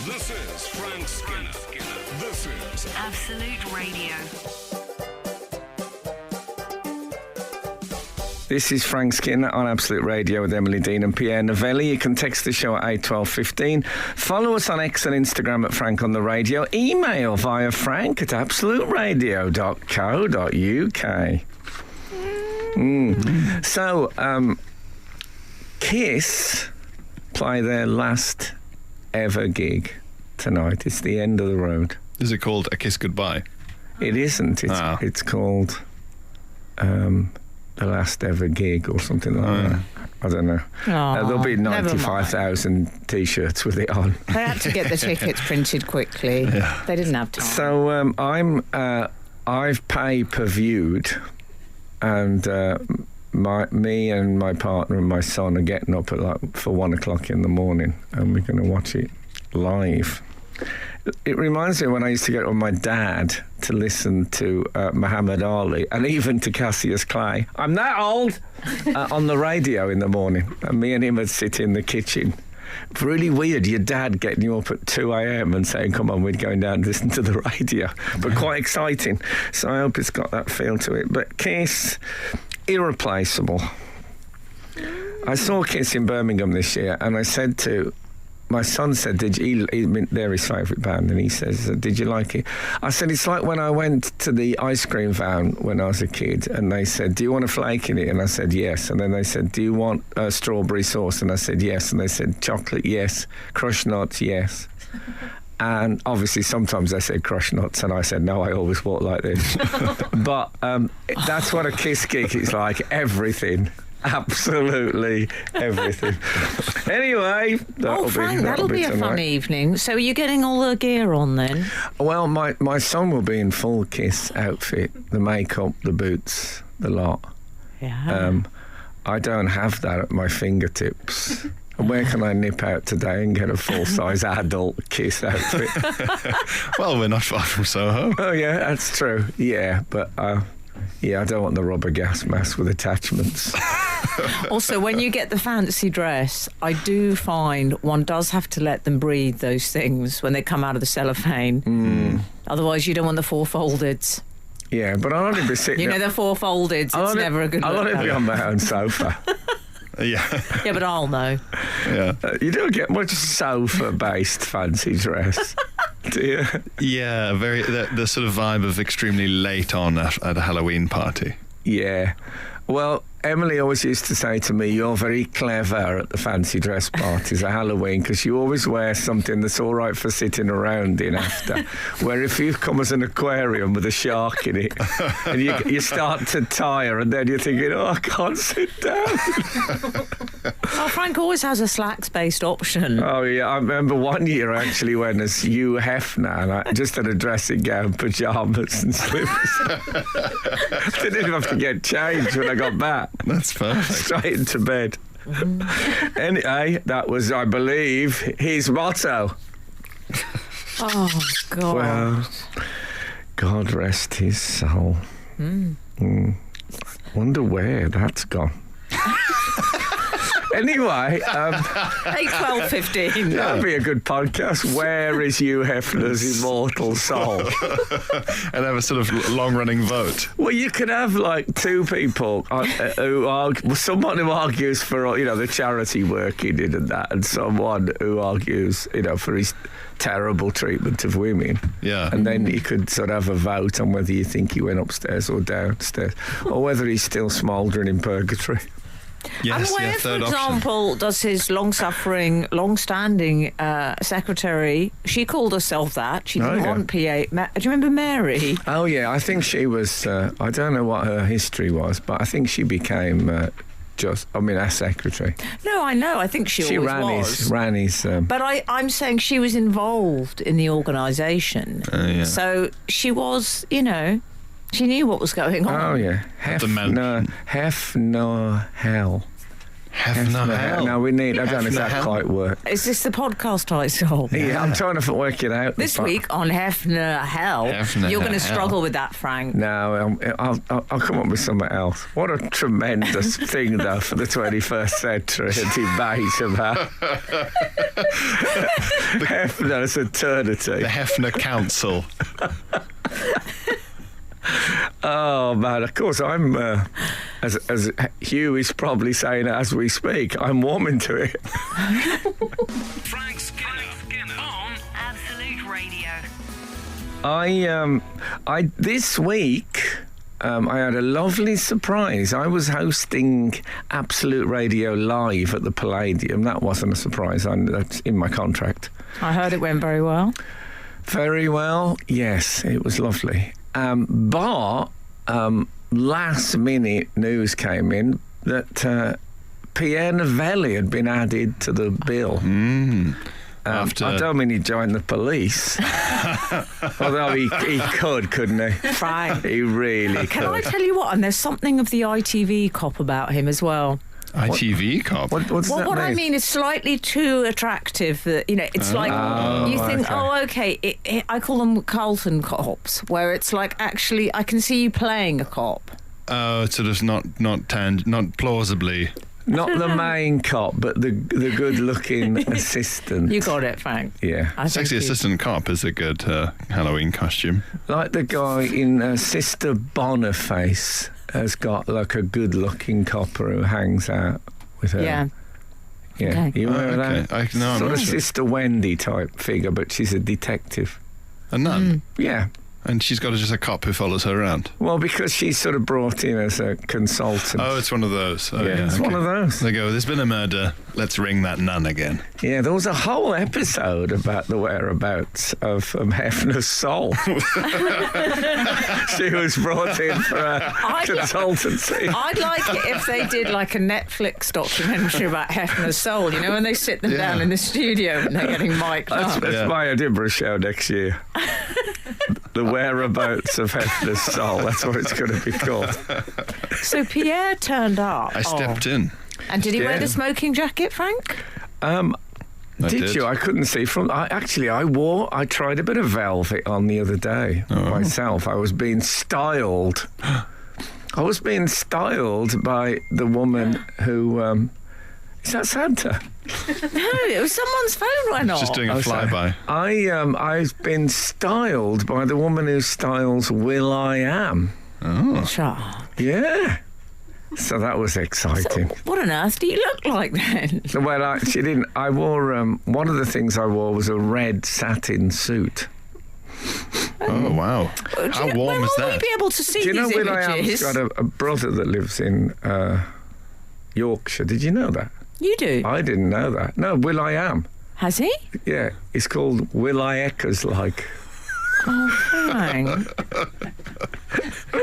This is Frank Skinner. This is Absolute Radio. This is Frank Skinner on Absolute Radio with Emily Dean and Pierre Novelli. You can text the show at 81215. Follow us on X and Instagram at Frank on the Radio. Email via frank@absoluteradio.co.uk. So, Kiss play their last ever gig tonight. It's the end of the road. Is it called A Kiss Goodbye? It isn't. It's called... the last ever gig or something like that. I don't know. There'll be 95,000 T-shirts with it on. They had to get the tickets printed quickly. Yeah. They didn't have time. So I've pay-per-viewed, and me and my partner and my son are getting up at for 1 o'clock in the morning, and we're going to watch it live. It reminds me when I used to get with my dad to listen to Muhammad Ali and even to Cassius Clay. I'm that old! On the radio in the morning. And me and him would sit in the kitchen. Really weird, your dad getting you up at 2 a.m. and saying, come on, we're going down to listen to the radio. But quite exciting. So I hope it's got that feel to it. But Kiss, irreplaceable. I saw Kiss in Birmingham this year, and I said to... My son said, they're his favourite band, and he says, did you like it? I said, it's like when I went to the ice cream van when I was a kid, and they said, do you want a flake in it? And I said, yes. And then they said, do you want strawberry sauce? And I said, yes. And they said, chocolate, yes. Crushed nuts, yes. And obviously sometimes they said crushed nuts, and I said, no, I always walk like this. But that's what a Kiss gig is like, everything. Absolutely everything. Anyway, that'll be a fun evening. So are you getting all the gear on then? Well, my son will be in full Kiss outfit, the makeup, the boots, the lot. Yeah. I don't have that at my fingertips. And where can I nip out today and get a full-size adult Kiss outfit? Well, we're not far from Soho. Oh, yeah, that's true. Yeah, but... I don't want the rubber gas mask with attachments. Also, when you get the fancy dress, I do find one does have to let them breathe, those things, when they come out of the cellophane. Otherwise, you don't want the four-foldeds. Yeah, but I'll only be sitting... You know, the four-foldeds, it's never a good look. I'll only be on my own sofa. Yeah. Yeah, but I'll know. Yeah. You don't get much sofa-based fancy dress. Do you? Yeah, the sort of vibe of extremely late on at a Halloween party. Yeah. Well, Emily always used to say to me, you're very clever at the fancy dress parties at Halloween because you always wear something that's all right for sitting around in after. Where if you come as an aquarium with a shark in it and you start to tire and then you're thinking, oh, I can't sit down. Oh, Frank always has a slacks-based option. Oh, yeah. I remember one year I actually went as Hugh Hefner and I just had a dressing gown, pyjamas and slippers. Didn't even have to get changed when I got back. That's perfect. Straight into bed. Anyway, that was, I believe, his motto. Oh, God. Well, God rest his soul. Wonder where that's gone. Anyway, 8, 12, 15. That'd be a good podcast. Where is Hugh Hefner's immortal soul? And have a sort of long-running vote. Well, you could have like two people someone who argues for the charity work he did and that, and someone who argues for his terrible treatment of women. Yeah. And then you could sort of have a vote on whether you think he went upstairs or downstairs, or whether he's still smouldering in purgatory. Yes, and where, for example, does his long-standing secretary, she called herself that, she didn't want PA, do you remember Mary? Oh, yeah, I think she was, I don't know what her history was, but I think she became our secretary. No, I know, I think she always ran his... But I'm saying she was involved in the organisation, so she was, she knew what was going on. Oh, yeah. Hefner hell. Hefner Hell. No, we need. I don't know if Hefner that Hell. quite works. Is this the podcast title? Yeah, I'm trying to work it out. This week on Hefner Hell, Hefner you're going to Hell. struggle with that, Frank. No, I'll come up with something else. What a tremendous thing, though, for the 21st century, a debate about Hefner's eternity. The Hefner Council. Oh, man, of course, I'm, as Hugh is probably saying as we speak, I'm warming to it. Frank Skinner on Absolute Radio. I this week, I had a lovely surprise. I was hosting Absolute Radio Live at the Palladium. That wasn't a surprise. That's in my contract. I heard it went very well. Very well. Yes, it was lovely. But last minute news came in that Pierre Novelli had been added to the bill. After I don't mean he joined the police, although he could, couldn't he? Frank. He really Can I could. tell you what? And there's something of the ITV cop about him as well. ITV cop. What does Well, that what mean? I mean is slightly too attractive. That it's like you think, okay. I call them Carlton cops, where it's like actually I can see you playing a cop. Oh, sort of not plausibly. Not the main cop, but the good-looking assistant. You got it, Frank. Yeah. I think Sexy you- assistant cop is a good Halloween costume. Like the guy in Sister Boniface has got like a good-looking copper who hangs out with her. Yeah. Yeah. Okay. You remember okay. that? No, I'm sort not of sure. Sister Wendy type figure, but she's a detective. A nun. Yeah. And she's got just a cop who follows her around. Well, because she's sort of brought in as a consultant. Oh, it's one of those. Oh, yeah, it's okay. one of those. They go, there's been a murder. Let's ring that nun again. Yeah, there was a whole episode about the whereabouts of Hefner's soul. She was brought in for a consultancy. I'd like it if they did like a Netflix documentary about Hefner's soul. You know, when they sit them down in the studio and they're getting mic'd up. That's Yeah. my Edinburgh show next year. The whereabouts of Hefner's soul. That's what it's going to be called. So Pierre turned up. I stepped in. And did he wear Yeah. the smoking jacket, Frank? I Did you? I couldn't see from. I tried a bit of velvet on the other day myself. I was being styled. I was being styled by the woman who. Is that Santa? No, it was someone's phone went off. Just doing a Oh, sorry. flyby. I've been styled by the woman who styles Will I Am. Oh. Shut up. Yeah. So that was exciting. What on earth do you look like then? Well, she didn't. I wore one of the things I wore was a red satin suit. Oh, wow. How warm is Will we that? be able to see Do you know these Will I Am's images? got a brother that lives in Yorkshire? Did you know that? You do. I didn't know that. No, Will I Am. Has he? Yeah, it's called Will I Eckers like. Oh, Frank.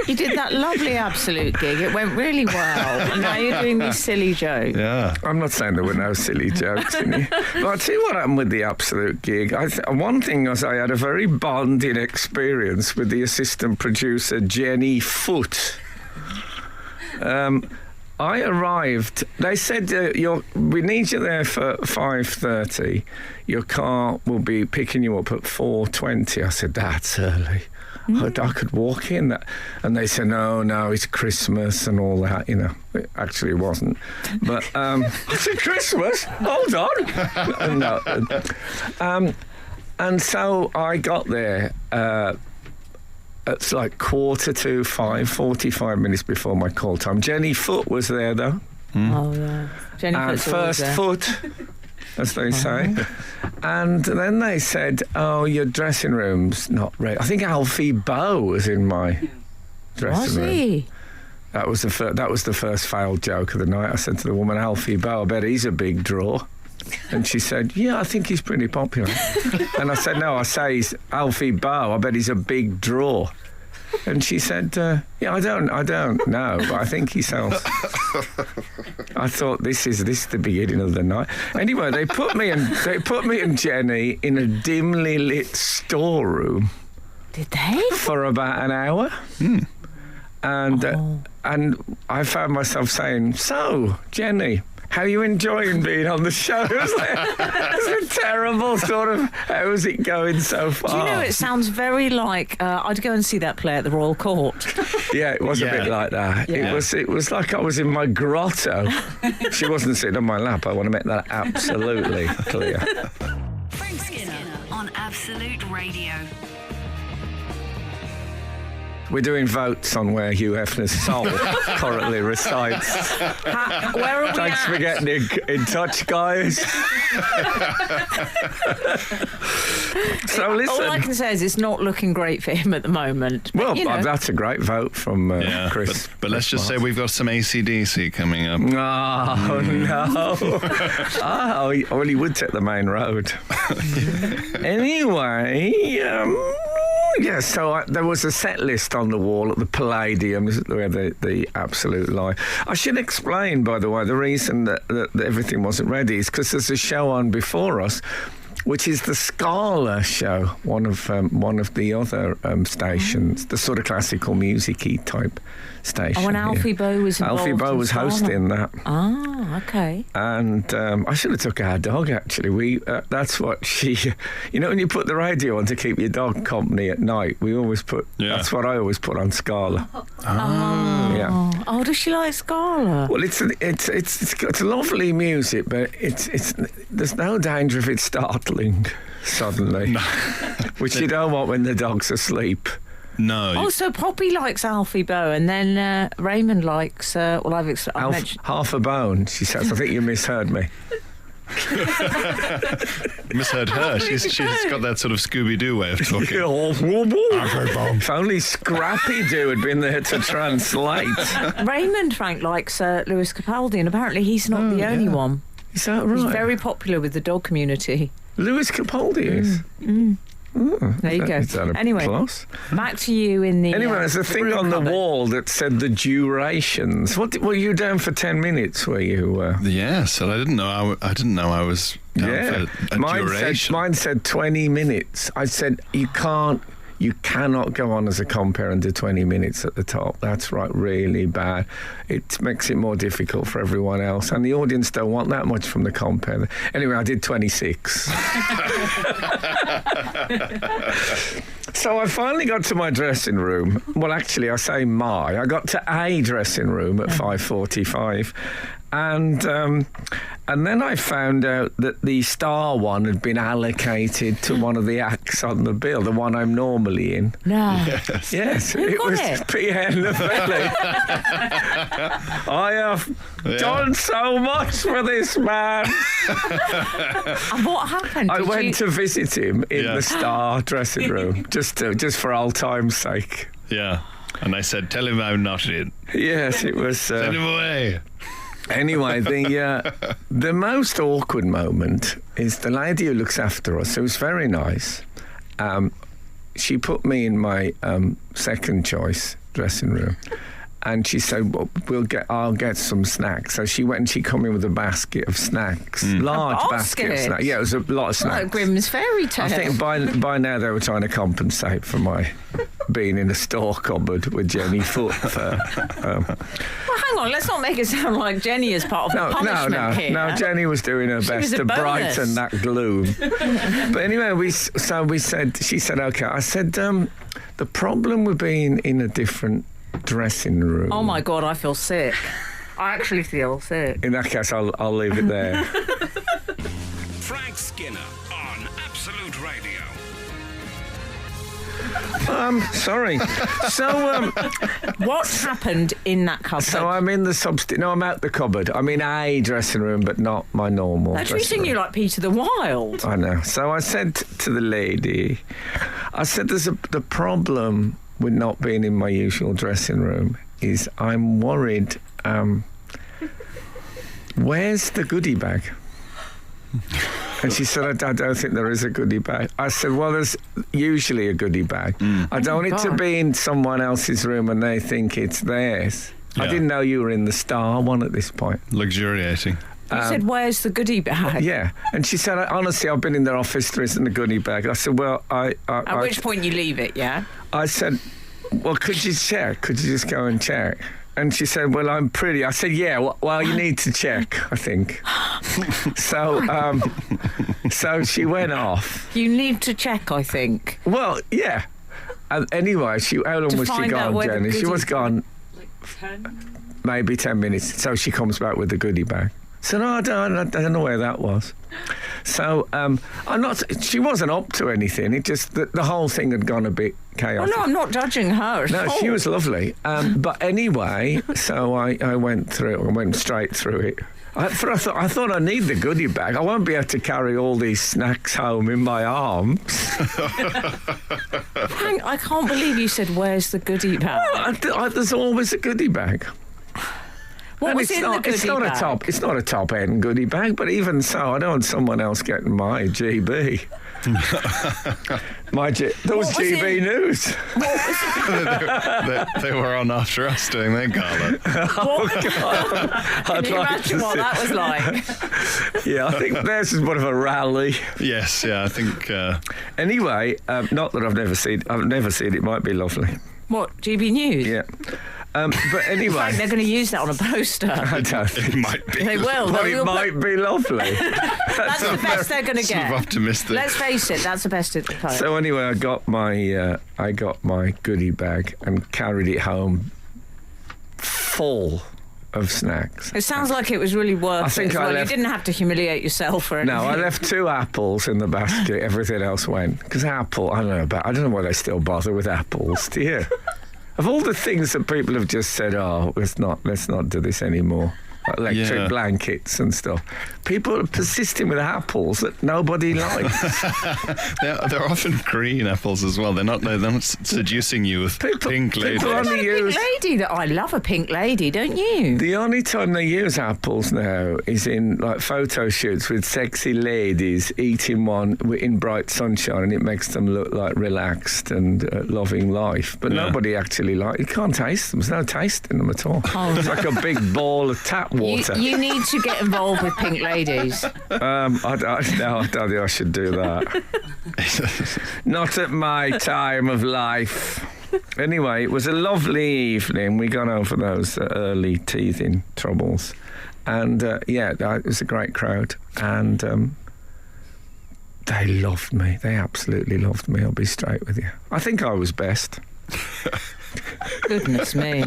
You did that lovely Absolute gig. It went really well. And now you're doing these silly jokes. Yeah. I'm not saying there were no silly jokes in it. But I'll tell you what happened with the Absolute gig. One thing was I had a very bonding experience with the assistant producer, Jenny Foote. I arrived. They said we need you there for 5:30. Your car will be picking you up at 4:20. I said that's early. I could walk in. And they said no, it's Christmas and all that. You know, actually it wasn't. But I said Christmas. Hold on. No. And so I got there. It's like 5:45, 45 minutes before my call time. Jenny Foote was there, though. Oh, yeah. Jenny And Foot's always first there. foot, as they say. And then they said, oh, your dressing room's not ready. I think Alfie Boe was in my dressing Was room. he? That was the first failed joke of the night. I said to the woman, Alfie Boe, I bet he's a big draw. And she said, yeah, I think he's pretty popular. And I said, no, I say he's Alfie Boe. I bet he's a big draw. And she said, yeah, I don't know, but I think he sells. I thought this is the beginning of the night. Anyway, they put me and Jenny in a dimly lit storeroom Did they? for about an hour. And I found myself saying, so, Jenny, how are you enjoying being on the show? It's a terrible sort of, how is it going so far? Do you know, it sounds very like I'd go and see that play at the Royal Court. Yeah, it was a bit like that. Yeah. It was like I was in my grotto. She wasn't sitting on my lap. I want to make that absolutely clear. Frank Skinner on Absolute Radio. We're doing votes on where Hugh Hefner's soul currently resides. Where are we Thanks at? for getting in touch, guys. So All I listen. can say is it's not looking great for him at the moment. But, Well, you know. that's a great vote from Chris. But let's just say we've got some AC/DC coming up. Oh, no. Oh, well, he would take the main road. Anyway, yeah, so there was a set list on the wall at the Palladium where the Absolute Live. I should explain, by the way, the reason that everything wasn't ready is because there's a show on before us, which is the Scala show, one of the other stations, the sort of classical music-y type station. Oh, and here. Alfie Boe was involved. Alfie Boe in was Scala. hosting that. Ah, okay. And I should have took our dog, actually. That's what she... You know, when you put the radio on to keep your dog company at night, we always put... Yeah. That's what I always put on Scala. Yeah. Oh, does she like Scala? Well, it's lovely music, but there's no danger of it startling suddenly, which you don't want when the dog's asleep. No. Oh, so Poppy likes Alfie Boe, and then Raymond likes. I've mentioned. Half a bone, she says. I think you misheard me. Misheard her. She's got that sort of Scooby-Doo way of talking. If only Scrappy Doo had been there to translate. Raymond, Frank, likes Lewis Capaldi, and apparently he's not the only one. Is that right? He's very popular with the dog community. Lewis Capaldi is. There you go. Is that a Anyway, plus? back to you in the. Anyway, there's a thing room on the cupboard. wall that said the durations. Were you down for 10 minutes? Were you? Yes, and I didn't know I was down for a duration. Mine said 20 minutes. I said you cannot go on as a compere and do 20 minutes at the top. That's right, really bad. It makes it more difficult for everyone else, and the audience don't want that much from the compere. Anyway, I did 26. So I finally got to my dressing room. Well, actually, I say I got to a dressing room at 5:45. And then I found out that the star one had been allocated to one of the acts on the bill, the one I'm normally in. No. Yes, Who it got was it? Pierre Novelli. I have done so much for this man. And what happened? I Did went you- to visit him in Yeah. the star dressing room, just for old time's sake. Yeah. And I said, tell him I'm not in. Yes, it was. Send him away. Anyway, the most awkward moment is the lady who looks after us, who's very nice. She put me in my second choice dressing room, and she said, well, I'll get some snacks. So she went and she come in with a basket of snacks, large A basket of basket? snacks. Yeah, it was a lot of snacks. Like Grimm's fairy tale. I think by now they were trying to compensate for my being in a store cupboard with Jenny Foot. Well, hang on, let's not make it sound like Jenny is part of the punishment here. No, Jenny was doing her She best was a to bonus. brighten that gloom. But anyway, she said, okay. I said, the problem with being in a different dressing room. Oh my God, I feel sick. I actually feel sick. In that case, I'll leave it there. Frank Skinner on Absolute Radio. Sorry. So, What happened in that cupboard? so I'm in the No, I'm out the cupboard. I'm in a dressing room, but not my normal. They're dressing treating room. you like Peter the Wild. I know. So I said to the lady, the problem with not being in my usual dressing room is I'm worried, where's the goodie bag? And she said, I don't think there is a goodie bag. I said, well, there's usually a goodie bag. I don't want it to God. be in someone else's room and they think it's theirs. I Yeah. didn't know you were in the star one at this point. Luxuriating. You said, where's the goodie bag? Yeah. And she said, honestly, I've been in their office, there isn't a goodie bag. I said, well, At which point you leave it, yeah? I said, well, could you check? Could you just go and check? And she said, well, I'm pretty. I said, yeah, well, you need to check, I think. So she went off. You need to check, I think. Well, yeah. And anyway, how long To was she find out gone, where the Jenny? She goodie- was gone maybe 10 minutes. So she comes back with the goodie bag. So no, I don't know where that was. So she wasn't up to anything. It just, the whole thing had gone a bit Oh, chaotic. no, I'm not judging her. No, she was lovely. But anyway, so I went through. I went straight through it. I thought I need the goodie bag. I won't be able to carry all these snacks home in my arms. I can't believe you said, where's the goodie bag? There's always a goodie bag. What And was in the goodie it's not bag? It's not a top end goodie bag, but even so, I don't want someone else getting my GB. That was was GB in- News. they were on after us doing their gala. Can you imagine what that was like? Yeah, I think theirs is more of a rally. Yes, yeah, I think. Anyway, not that I've never seen it. It might be lovely. What, GB News? Yeah. But In fact, anyway, they're going to use that on a poster. I don't think It might be. They will. But They will it might be lovely. That's the best they're going to Sort of get. optimistic. Let's face it, that's the best it's going. So anyway, I got my goodie bag and carried it home full of snacks. It sounds like it was really worth I think it as I well. left- You didn't have to humiliate yourself or anything. No, I left 2 apples in the basket. Everything else went because I don't know why they still bother with apples. Do you? Of all the things that people have just said, let's not do this anymore. Like electric blankets and stuff. People are persisting with apples that nobody likes. They're often green apples as well. They're not seducing you with pink ladies. people What about only a pink use. lady? That I love a pink lady, don't you? The only time they use apples now is in like photo shoots with sexy ladies eating one in bright sunshine, and it makes them look like relaxed and loving life. But nobody actually you can't taste them. There's no taste in them at all. It's like a big ball of tap water. You need to get involved with pink ladies. I don't think I should do that. Not at my time of life. Anyway, it was a lovely evening. We got over those early teething troubles. And, it was a great crowd. And they loved me. They absolutely loved me. I'll be straight with you. I think I was best. Goodness me.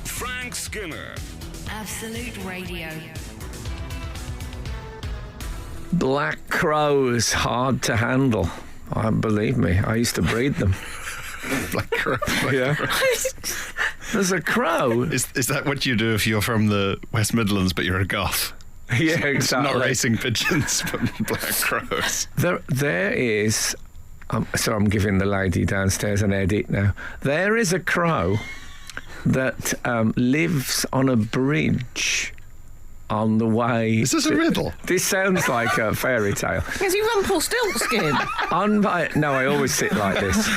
Frank Skinner. Absolute Radio. Black crows, hard to handle. Believe me, I used to breed them. Black crow. Yeah. There's a crow. Is that what you do if you're from the West Midlands but you're a goth? Yeah, It's exactly. not racing pigeons, but black crows. There is. So I'm giving the lady downstairs an edit now. There is a crow that lives on a bridge on the way. Is this a riddle? This sounds like a fairy tale. Is he Rumpelstiltskin? No, I always sit like this.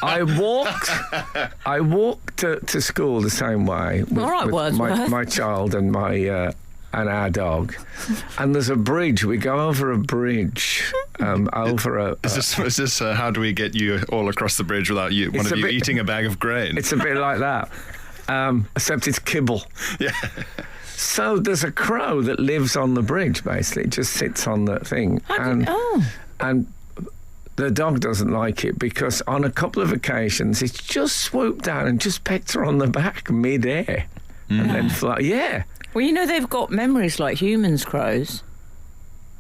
I walked to school the same way with, All right, Wordsworth. my child and my and our dog. And there's a bridge. We go over a bridge over a. Is this how do we get you all across the bridge without one of you eating a bag of grain? It's a bit like that, except it's kibble. Yeah. So there's a crow that lives on the bridge. Basically, it just sits on the thing, and the dog doesn't like it because on a couple of occasions it's just swooped down and just pecked her on the back mid-air, and then fly. Yeah. Well, you know they've got memories like humans, crows.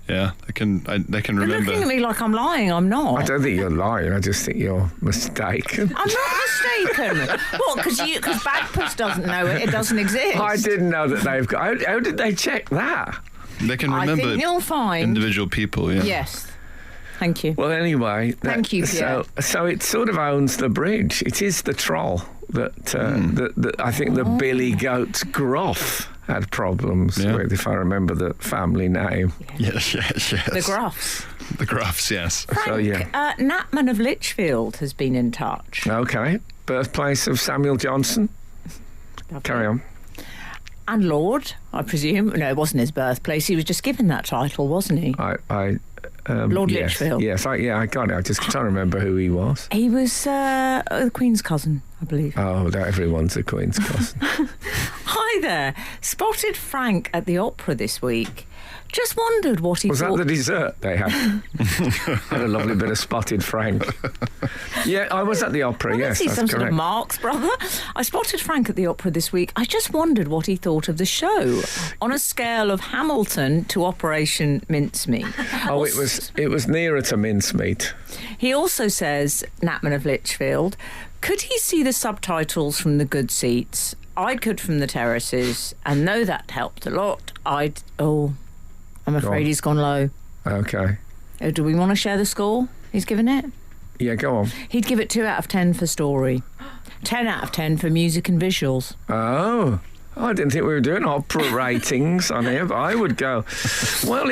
Yeah, they can You're remember. looking at me like I'm lying. I'm not. I don't think you're lying. I just think you're mistaken. I'm not mistaken. What? Because Bagpuss doesn't know it. It doesn't exist. I didn't know that they've got. How did they check that? They can I remember think you'll find. individual people. Yeah. Yes. Thank you. Well, anyway. Thank you, Pierre. So it sort of owns the bridge. It is the troll that I think the Billy Goats Gruff had problems with, if I remember the family name. Yes. The Gruffs. The Gruffs, yes. Frank, So, yeah. Natman of Lichfield has been in touch. Okay. Birthplace of Samuel Johnson. Carry on. And Lord, I presume. No, it wasn't his birthplace. He was just given that title, wasn't he? I Lord yes, Lichfield. Yes, I got it. I just can't remember who he was. He was the Queen's cousin, I believe. Oh, everyone's the Queen's cousin. Hi there. Spotted Frank at the opera this week. Just wondered what he Was thought. that the dessert they had? Had a lovely bit of spotted Frank. Yeah, I was at the opera, yes, Is he that's some correct. sort of Mark's brother? I spotted Frank at the opera this week. I just wondered what he thought of the show on a scale of Hamilton to Operation Mincemeat. Oh, it was nearer to mincemeat. He also says, Natman of Lichfield, could he see the subtitles from the good seats? I could from the terraces, and though that helped a lot, I'm afraid he's gone low. Okay. Do we want to share the score he's given it? Yeah, go on. He'd give it 2 out of 10 for story, 10 out of 10 for music and visuals. Oh, I didn't think we were doing opera ratings on here, but I would go. Well,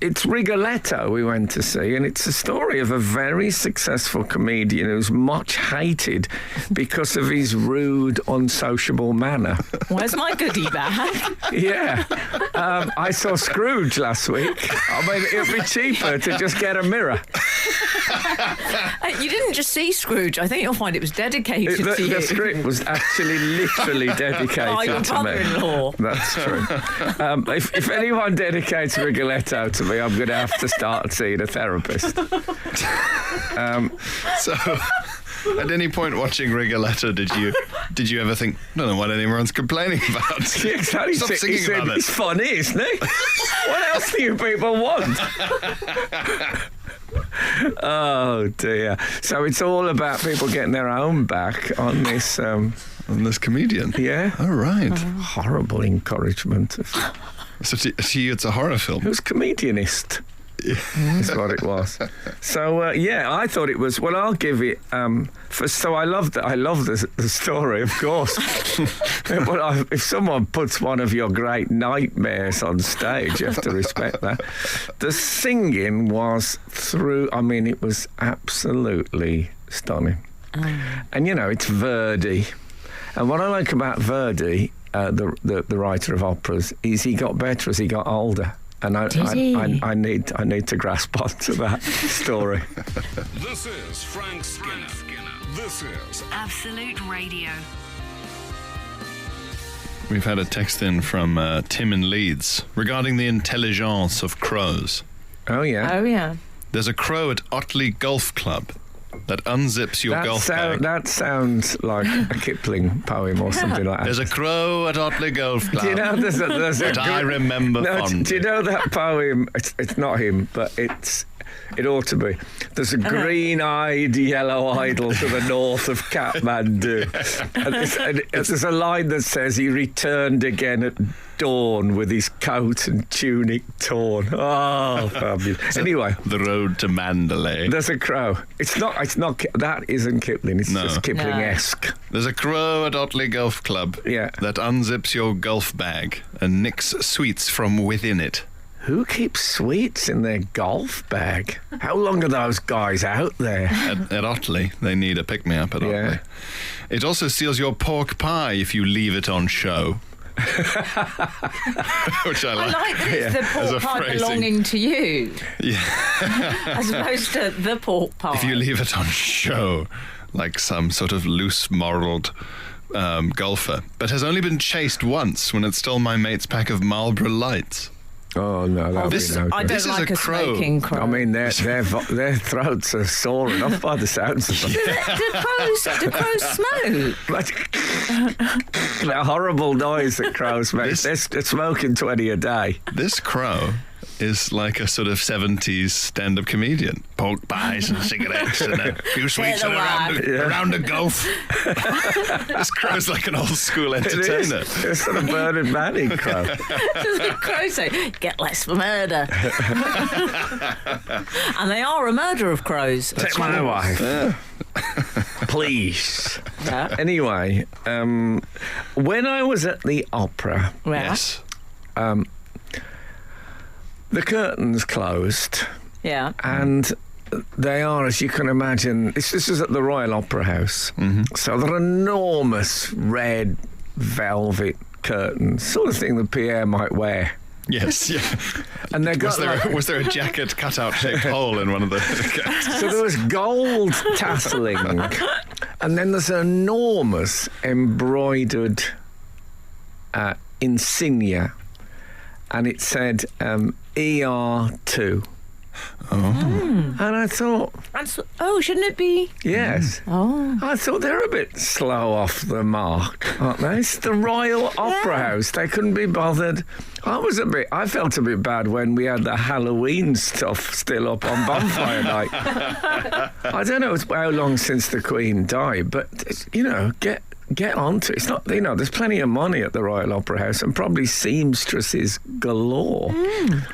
it's Rigoletto we went to see, and it's a story of a very successful comedian who's much hated because of his rude, unsociable manner. Where's my goodie bag? Yeah. I saw Scrooge last week. I mean, it would be cheaper to just get a mirror. You didn't just see Scrooge. I think you'll find it was dedicated to you. The script was actually literally dedicated Oh, your to me. brother-in-law. That's true. If anyone dedicates Rigoletto to me, I'm going to have to start seeing a therapist. So, at any point watching Rigoletto, did you ever think, I don't know what anyone's complaining about? Yeah, exactly. Stop singing about it. It's funny, isn't it? What else do you people want? Oh dear. So it's all about people getting their own back on this On this comedian? yeah. Oh, right. Horrible encouragement. So to you, it's a horror film? Who's comedianist? Is what it was. So I thought it was. Well, I'll give it. I love the story, of course. But if someone puts one of your great nightmares on stage, you have to respect that. The singing was through. I mean, it was absolutely stunning. And it's Verdi, and what I like about Verdi, the writer of operas, is he got better as he got older. And I need to grasp onto that story. This is Frank Skinner. This is Absolute Radio. We've had a text in from Tim in Leeds regarding the intelligence of crows. Oh yeah. Oh, yeah. There's a crow at Otley Golf Club that unzips your golf bag. That sounds like a Kipling poem or something like that. There's a crow at Otley Golf Club. Do you know there's a that I remember fondly. do you know that poem? It's not him, but it ought to be. There's a green-eyed yellow idol to the north of Kathmandu. and there's a line that says he returned again at dawn with his coat and tunic torn. Oh, fabulous. Anyway, The road to Mandalay. there's a crow. It's not. That isn't Kipling. It's No. just Kipling-esque. There's a crow at Otley Golf Club Yeah. that unzips your golf bag and nicks sweets from within it. Who keeps sweets in their golf bag? How long are those guys out there? At Otley, they need a pick-me-up at Otley. Yeah. It also steals your pork pie if you leave it on show. Which I I like. like that it's the As a pork pie phrasing. belonging to you, Yeah. as opposed to the pork pie. If you leave it on show, like some sort of loose-moraled golfer, but has only been chased once when it stole my mate's pack of Marlboro Lights. Oh no, that would This- be no I good. This don't is like a a crow. smoking crow. I mean, their throats are sore enough by the sounds of them. do crows smoke? That horrible noise that crows make. They're smoking 20 a day. This crow is like a sort of 70s stand-up comedian. Pork pies and cigarettes and a few sweets the and around a golf. This crow's like an old school It is. entertainer. It's sort of Bernard Manning crow. The crow say, get less for murder. And they are a murder of crows. Take my wife. Please. Yeah. Anyway, when I was at the opera, Yes. the curtains closed. Yeah. And they are, as you can imagine, this is at the Royal Opera House. So they're enormous red velvet curtains, sort of thing that Pierre might wear Yes, yeah. And they got Was there a jacket cutout shaped hole in one of the? so there was gold tasseling, and then there's an enormous embroidered insignia, and it said ER2. And I thought, shouldn't it be? yes. I thought they're a bit slow off the mark, aren't they? It's the Royal Opera House. They couldn't be bothered. I felt a bit bad when we had the Halloween stuff still up on bonfire night. I don't know how long since the Queen died, but get onto it. It's not, there's plenty of money at the Royal Opera House and probably seamstresses galore.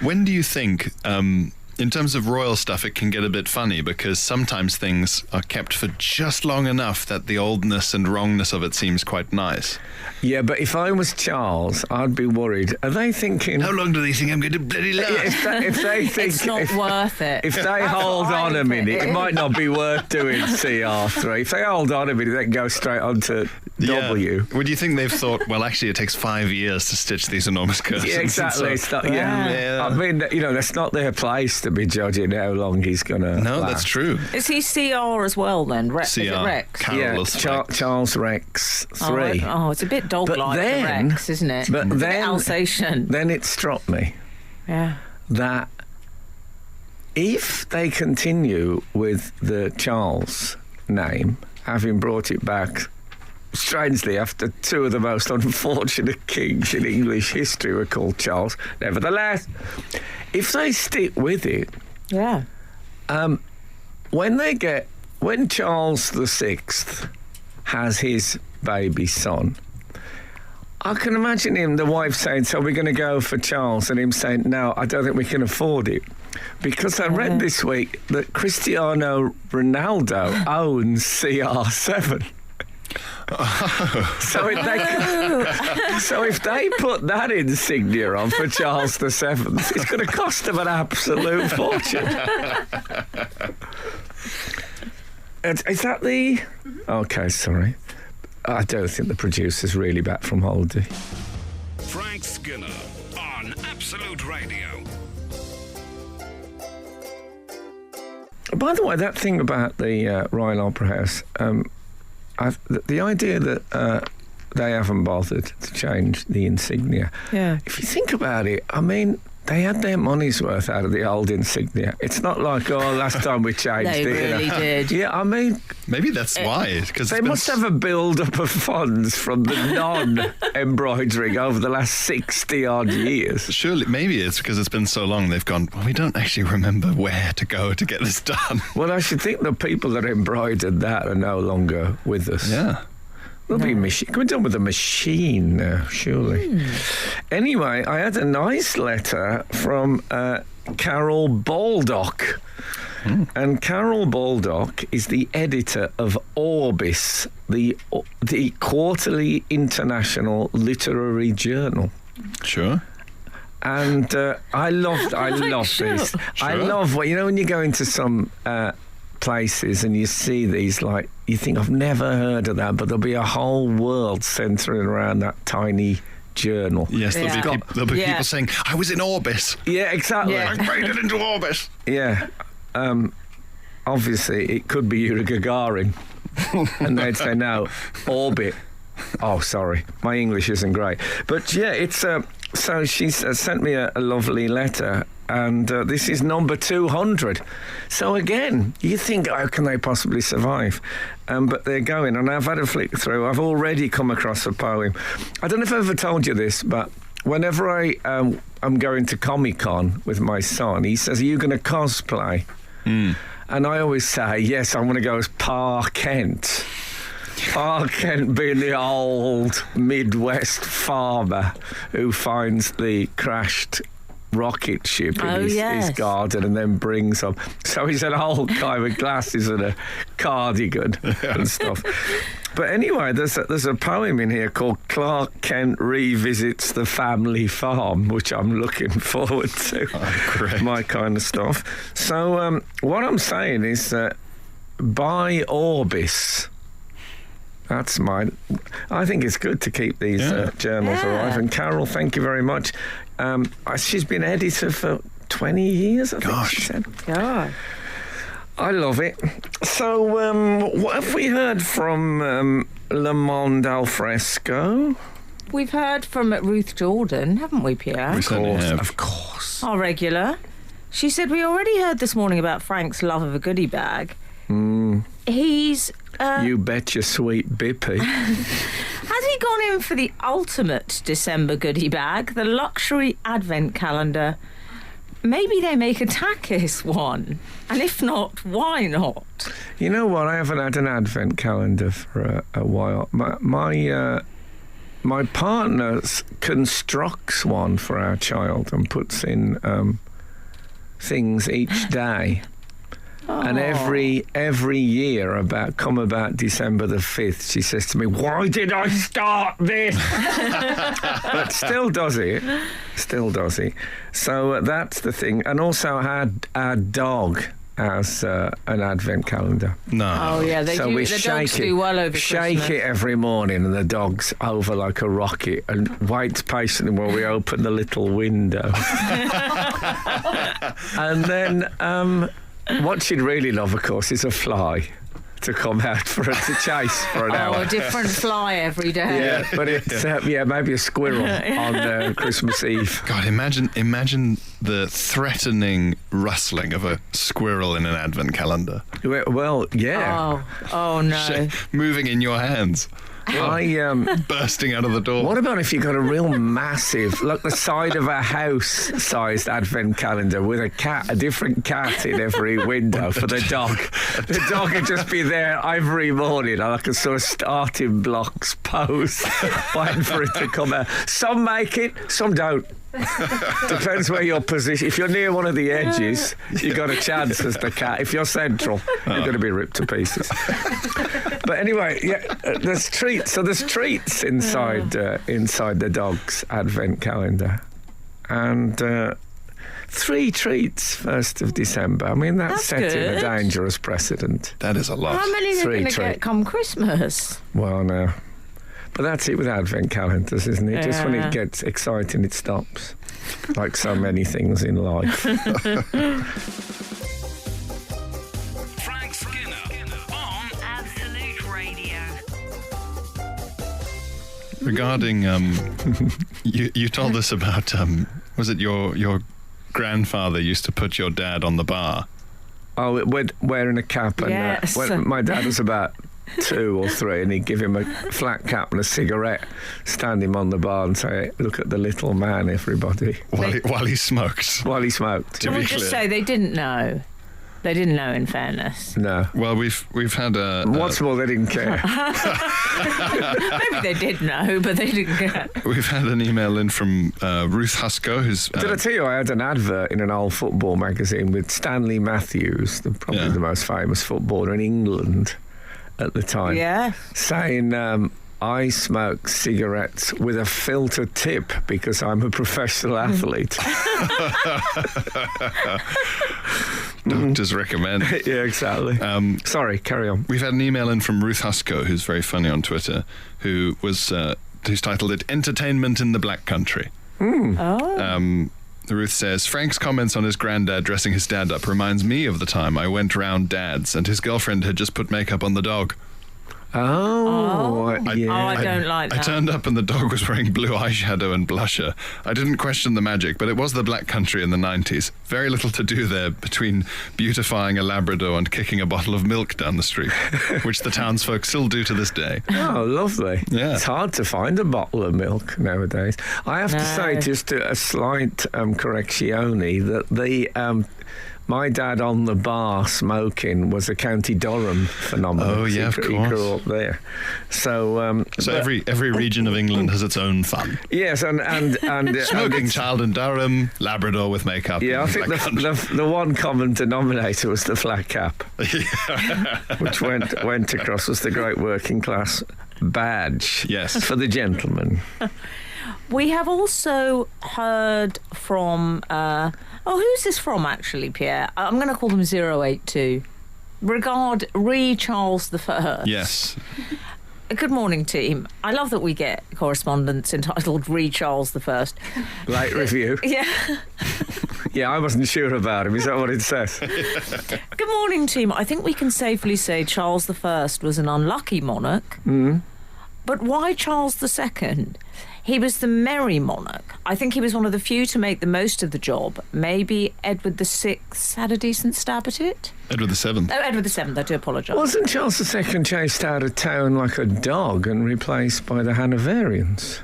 When do you think, in terms of royal stuff, it can get a bit funny because sometimes things are kept for just long enough that the oldness and wrongness of it seems quite nice? Yeah, but if I was Charles, I'd be worried. Are they thinking... How long do they think I'm going to bloody last? If they think... It's not worth it. If they hold on a minute, it might not be worth doing CR3. If they hold on a minute, they can go straight on to W. Would you think they've thought, well, actually, it takes 5 years to stitch these enormous curtains? Yeah, exactly. It's not, Yeah. I mean, that's not their place to be judging how long he's going to No, last. that's true. Is he CR as well then? Is it Rex? Carolus Rex. Charles Rex 3. It's a bit dog-like, But the then- Rex, isn't it? But A bit then- Alsatian. Then it struck me Yeah. that if they continue with the Charles name, having brought it back, strangely, after two of the most unfortunate kings in English history were called Charles, nevertheless, if they stick with it, Yeah. when Charles VI has his baby son, I can imagine the wife saying, so we're going to go for Charles, and him saying, no, I don't think we can afford it. Because I read this week that Cristiano Ronaldo owns CR7. So if they put that insignia on for Charles VII, it's going to cost them an absolute fortune. Is that the... Okay, sorry. I don't think the producer's really back from holiday. Frank Skinner on Absolute Radio. By the way, that thing about the Royal Opera House, the idea that they haven't bothered to change the insignia. Yeah. If you think about it, I mean, they had their money's worth out of the old insignia. It's not like, last time we changed They it. really did. Yeah, I mean, Maybe that's why. Because they must have a build-up of funds from the non-embroidering over the last 60-odd years. Surely, maybe it's because it's been so long they've gone, well, we don't actually remember where to go to get this done. Well, I should think the people that embroidered that are no longer with us. Yeah. There'll be machine. Can we done with a machine now, surely? Anyway, I had a nice letter from Carol Baldock. And Carol Baldock is the editor of Orbis, the quarterly international literary journal. Sure. And I love this. I love when you go into some places and you see these, like, you think, I've never heard of that, but there'll be a whole world centering around that tiny journal. Yes, there'll be people saying, I was in Orbis. Yeah, exactly. Yeah. I made it into Orbis. Yeah. Obviously, it could be Yuri Gagarin. And they'd say, no, Orbit. Oh, sorry. My English isn't great. But, yeah, it's... so she sent me a lovely letter, and this is number 200. So, again, you think, how can they possibly survive? But they're going, and I've had a flick through. I've already come across a poem. I don't know if I've ever told you this, but whenever I'm going to Comic-Con with my son, he says, are you going to cosplay? And I always say, yes, I'm going to go as Pa Kent. Pa Kent being the old Midwest farmer who finds the crashed rocket ship in his garden and then brings them. So he's an old guy with glasses and a cardigan and stuff. But anyway, there's a poem in here called Clark Kent Revisits the Family Farm, which I'm looking forward to. Oh, great. My kind of stuff. So what I'm saying is buy Orbis. That's mine. I think it's good to keep these journals alive. And Carol, thank you very much. she's been editor for 20 years, I think she said. God. I love it. So, what have we heard from Le Monde Alfresco? We've heard from Ruth Jordan, haven't we, Pierre? We certainly have. Of course. Our regular. She said, we already heard this morning about Frank's love of a goodie bag. He's... You betcha, sweet Bippy. Has he gone in for the ultimate December goodie bag, the luxury advent calendar? Maybe they make a Takis one. And if not, why not? You know what? I haven't had an advent calendar for a while. My partner constructs one for our child and puts in things each day. And every year, about December the 5th, she says to me, "Why did I start this?" But still does it. So that's the thing. And also our dog has an advent calendar. No. Oh, yeah, The dogs do well over shake Christmas. it every morning, and the dog's over like a rocket and waits patiently while we open the little window. And then what she'd really love, of course, is a fly to come out for her to chase for an hour. A different fly every day. Yeah, but it's maybe a squirrel on Christmas Eve. God, imagine the threatening rustling of a squirrel in an advent calendar. Well, yeah. Oh no. Moving in your hands. Bursting out of the door. What about if you got a real massive, like the side of a house-sized advent calendar with a different cat in every window for the dog? The dog would just be there every morning, like a sort of starting blocks pose, waiting for it to come out. Some make it, some don't. Depends where you're positioned. If you're near one of the edges, you got a chance as the cat. If you're central, you're going to be ripped to pieces. But anyway, there's treats. So there's treats inside the dog's advent calendar, and 3 treats 1st of December. I mean, that's setting good. a dangerous precedent. That is a lot. How many are 3 going to get come Christmas? Well, no. But that's it with advent calendars, isn't it? Just when Yeah. it gets exciting, it stops. Like so many things in life. Frank Skinner on Absolute Radio. Regarding, you told us about, was it your grandfather used to put your dad on the bar? Oh, wearing a cap. And Yes. when my dad was about 2 or 3, and he'd give him a flat cap and a cigarette, stand him on the bar and say, "Look at the little man, everybody," While he smoked. while he smoked. To Can be we just clear. say they didn't know? They didn't know, in fairness. No. Well, we've had a... What's more, they didn't care. Maybe they did know, but they didn't get. We've had an email in from Ruth Husko, who's... Did I tell you I had an advert in an old football magazine with Stanley Matthews, probably the most famous footballer in England at the time, Yeah. saying, "I smoke cigarettes with a filter tip because I'm a professional athlete." Doctors recommend. Yeah, exactly. Sorry, carry on. We've had an email in from Ruth Husko, who's very funny on Twitter, who's titled it "Entertainment in the Black Country." Ruth says, "Frank's comments on his granddad dressing his dad up reminds me of the time I went round Dad's and his girlfriend had just put makeup on the dog. Oh, yeah. Oh, I don't like I that. turned up and the dog was wearing blue eyeshadow and blusher. I didn't question the magic, but it was the Black Country in the 90s. Very little to do there between beautifying a Labrador and kicking a bottle of milk down the street, which the townsfolk still do to this day." Oh, lovely. Yeah. It's hard to find a bottle of milk nowadays. I have to say, just a slight correctione, that my dad on the bar smoking was a County Durham phenomenon. Oh, yeah, he of grew course. up there. So, So but- every region of England has its own fun. yes, and Smoking child in Durham, Labrador with makeup. yeah, I in think Black Country. the one common denominator was the flat cap, which went across as the great working class badge. Yes. For the gentleman. We have also heard from... who's this from, actually, Pierre? I'm going to call them 082. Re Charles I. Yes. Good morning, team. I love that we get correspondence entitled Read Charles the First. Late review. Yeah. Yeah, I wasn't sure about him. Is that what it says? Good morning, team. I think we can safely say Charles I was an unlucky monarch. But why Charles II? He was the merry monarch. I think he was one of the few to make the most of the job. Maybe Edward VI had a decent stab at it? Edward VII. Oh, Edward VII, I do apologise. Wasn't Charles II chased out of town like a dog and replaced by the Hanoverians?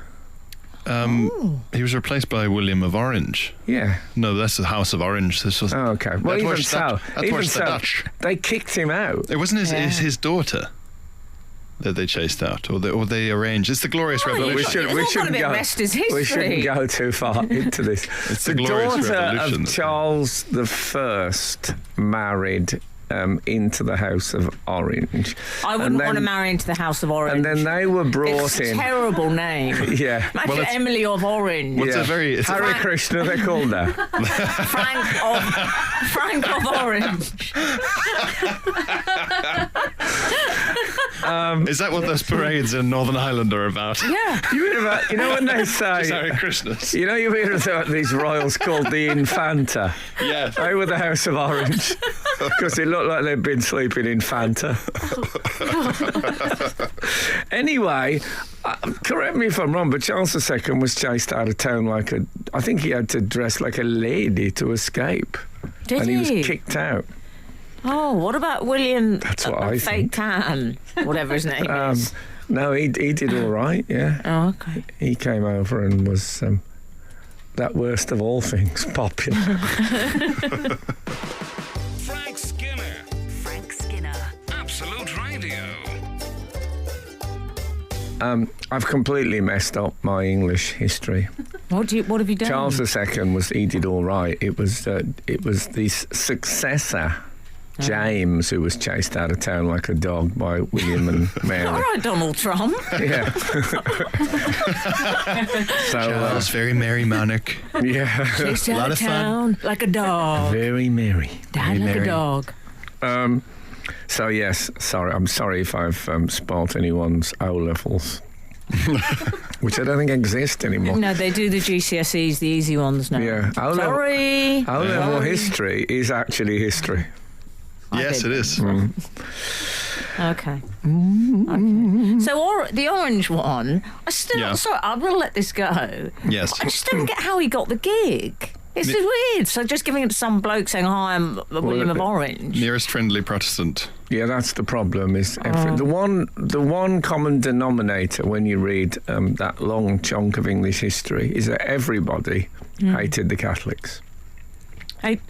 He was replaced by William of Orange. Yeah. No, that's the House of Orange. This was. Oh, okay. Well, even so, the Dutch. they kicked him out. It wasn't his daughter that they chased out, or they arranged. It's the Glorious Revolution. We shouldn't go too far into this. It's the Glorious daughter Revolution. of Charles I married into the House of Orange. I wouldn't want to marry into the House of Orange. And then they were brought it's a in. terrible name. Yeah. Imagine Emily of Orange. Well, it's Hare Krishna, they're called now. Frank of Orange. Is that what those parades in Northern Ireland are about? Yeah. You know when they say... Hare Krishnas. You know you hear about these royals called the Infanta? Yeah. They were the House of Orange. Because it looked like they'd been sleeping in Fanta. Anyway, correct me if I'm wrong, but Charles II was chased out of town I think he had to dress like a lady to escape. Did he? And he was kicked out. Oh, what about William? That's what I Fake think. Tan, whatever his name is. No, he did all right, yeah. Oh, okay. He came over and was that worst of all things, popular. Frank Skinner. Frank Skinner. Absolute Radio. I've completely messed up my English history. What have you done? Charles II he did all right. It was the successor, James, who was chased out of town like a dog by William and Mary. All right, Donald Trump. Yeah. So Charles, very merry monarch. yeah, Chased A out lot of of fun. town like a dog. very merry. Died very like merry. a dog. So yes, I'm sorry if I've spoilt anyone's O levels, which I don't think exist anymore. No, they do the GCSEs, the easy ones now. Yeah. Sorry. O level history is actually history. Yes, did. it is. Okay. So the orange one, sorry, I will let this go. Yes. I just don't get how he got the gig. It's just weird. So just giving it to some bloke saying, "Hi, I'm William of Orange." Nearest friendly Protestant. Yeah, that's the problem. Is the one common denominator when you read that long chunk of English history is that everybody hated the Catholics. Hey,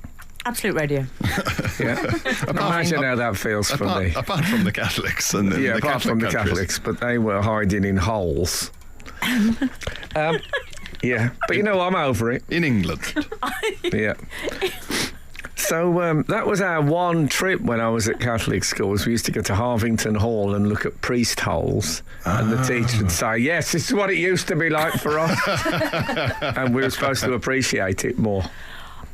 Absolute Radio. Yeah, imagine how that feels for me. Apart from the Catholics and the Apart Catholic from the countries. Catholics, but they were hiding in holes. Yeah, but I'm over it. In England. Yeah. So that was our one trip when I was at Catholic schools. We used to go to Harvington Hall and look at priest holes. And the teacher would say, yes, this is what it used to be like for us. And we were supposed to appreciate it more.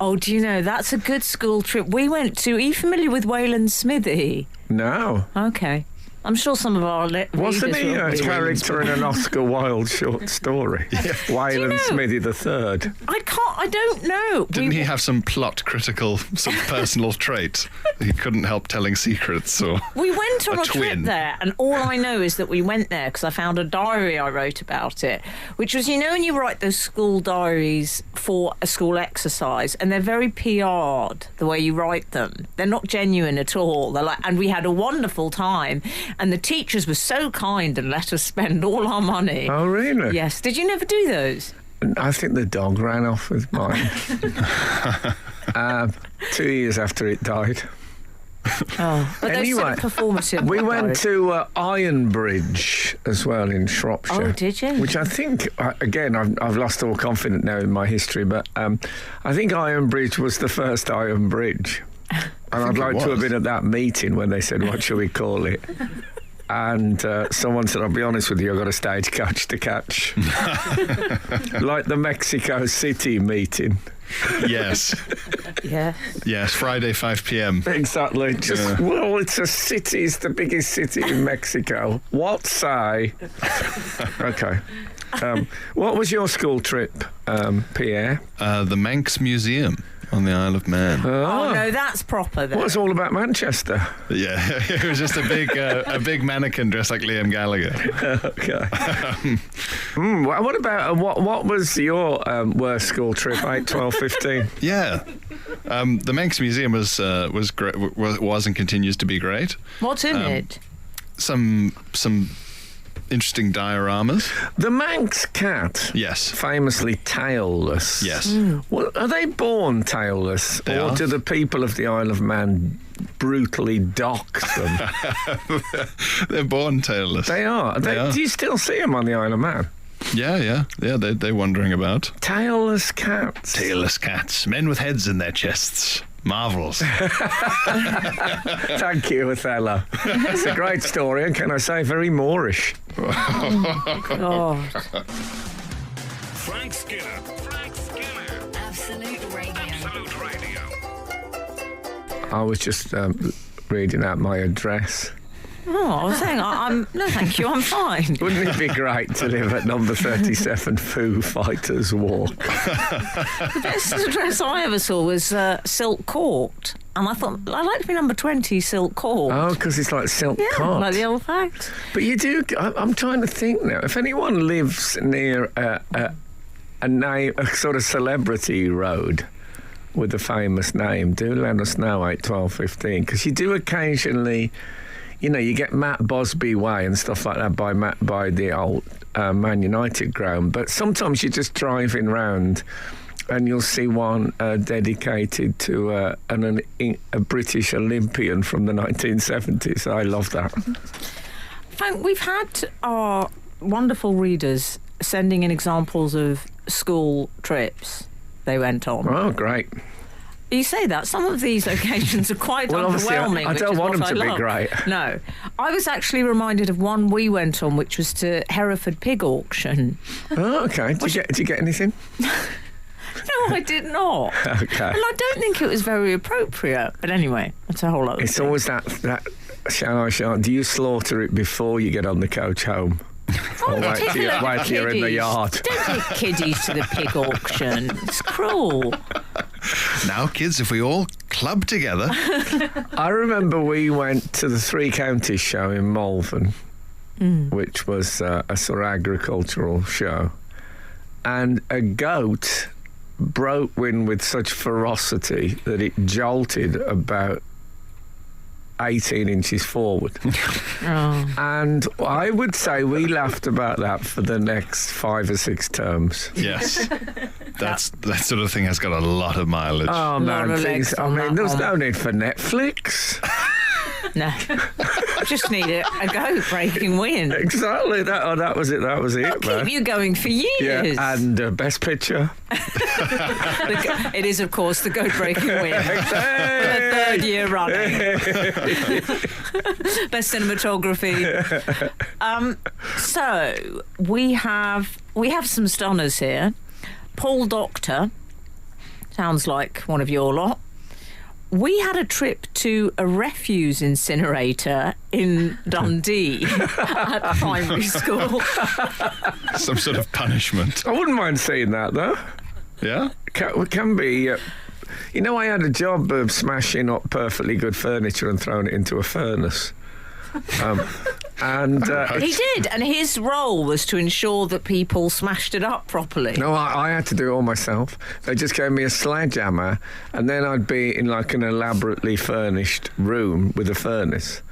Oh, do you know, that's a good school trip. We went to, are you familiar with Wayland Smithy? No. Okay. I'm sure some of our Wasn't he a readers will be. character in an Oscar Wilde short story? Wayland Smithy III. I don't know. Didn't he have some plot-critical, some personal trait? He couldn't help telling secrets, or We went on a a trip twin. there, and all I know is that we went there because I found a diary I wrote about it, which was, when you write those school diaries for a school exercise, and they're very PR'd, the way you write them. They're not genuine at all. They're and we had a wonderful time, and the teachers were so kind and let us spend all our money. Oh, really? Yes. Did you never do those? I think the dog ran off with mine. 2 years after it died. Oh, but Anyway, those sort of performative. We went diaries. to Ironbridge as well in Shropshire. Oh, did you? Which I think, again, I've lost all confidence now in my history, but I think Ironbridge was the first Iron Bridge. And I'd like to have been at that meeting when they said, what shall we call it? And someone said, I'll be honest with you, I've got a stagecoach to catch. Like the Mexico City meeting. Yes. Yeah. Yes, Friday, 5 p.m. Exactly. Well, it's a city. It's the biggest city in Mexico. What say? Okay. What was your school trip, Pierre? The Manx Museum on the Isle of Man. Oh, no, that's proper then. What was all about Manchester? Yeah, it was just a big mannequin dressed like Liam Gallagher. Okay. What about what was your worst school trip? 8, 12, 15? Yeah. The Manx Museum was great, was and continues to be great. What's in it? Some interesting dioramas. The Manx cat. Yes. Famously tailless. Yes. Well, are they born tailless, They or are. do the people of the Isle of Man brutally dock them? They're born tailless. They are. They are. Do you still see them on the Isle of Man? Yeah. They're wandering about. Tailless cats. Tailless cats, men with heads in their chests. Marvels. Thank you, Othello. It's a great story, and can I say, very Moorish. Oh, Frank Skinner. Frank Skinner. Absolute Radio. Absolute Radio. I was just reading out my address. I was saying, no, thank you, I'm fine. Wouldn't it be great to live at number 37 Foo Fighters Walk? The best address I ever saw was Silk Court. And I thought, I'd like to be number 20, Silk Court. Oh, because it's like silk Yeah, cot. like the old facts. But you do. I'm trying to think now. If anyone lives near a sort of celebrity road with a famous name, do let us know. 8, 12, 15. Because you do occasionally, you get Matt Bosby Way and stuff like that by the old Man United ground. But sometimes you're just driving round and you'll see one dedicated to a British Olympian from the 1970s. I love that. Frank, we've had our wonderful readers sending in examples of school trips they went on. Oh, great. You say that. Some of these occasions are quite Well, obviously, underwhelming. I don't which is want what them to I be love. great. No. I was actually reminded of one we went on, which was to Hereford Pig Auction. Oh, okay. Did you get anything? No, I did not. Okay. And I don't think it was very appropriate. But anyway, that's a whole other It's thing. always that shall I, do you slaughter it before you get on the coach home? Or wait till you're in the Kiddies. yard? Don't take kiddies to the pig auction. It's cruel. Now, kids, if we all club together. I remember we went to the Three Counties show in Malvern, which was a sort of agricultural show, and a goat broke wind with such ferocity that it jolted about 18 inches forward. Oh. And I would say we laughed about that for the next 5 or 6 terms. Yes. That sort of thing has got a lot of mileage. Oh, Lot man, of things, legs I on mean, that there's one. no need for Netflix. No. I just need a goat breaking wind. Exactly. That was it. That was it, That'll man. keep you going for years. Yeah, and best picture. It is, of course, the goat breaking wind. For the third year running. Best cinematography. So we have some stunners here. Paul Doctor, sounds like one of your lot. We had a trip to a refuse incinerator in Dundee at primary school. Some sort of punishment. I wouldn't mind seeing that, though. Yeah? Can be. I had a job of smashing up perfectly good furniture and throwing it into a furnace. He did, and his role was to ensure that people smashed it up properly. No, I had to do it all myself. They just gave me a sledgehammer, and then I'd be in like an elaborately furnished room with a furnace,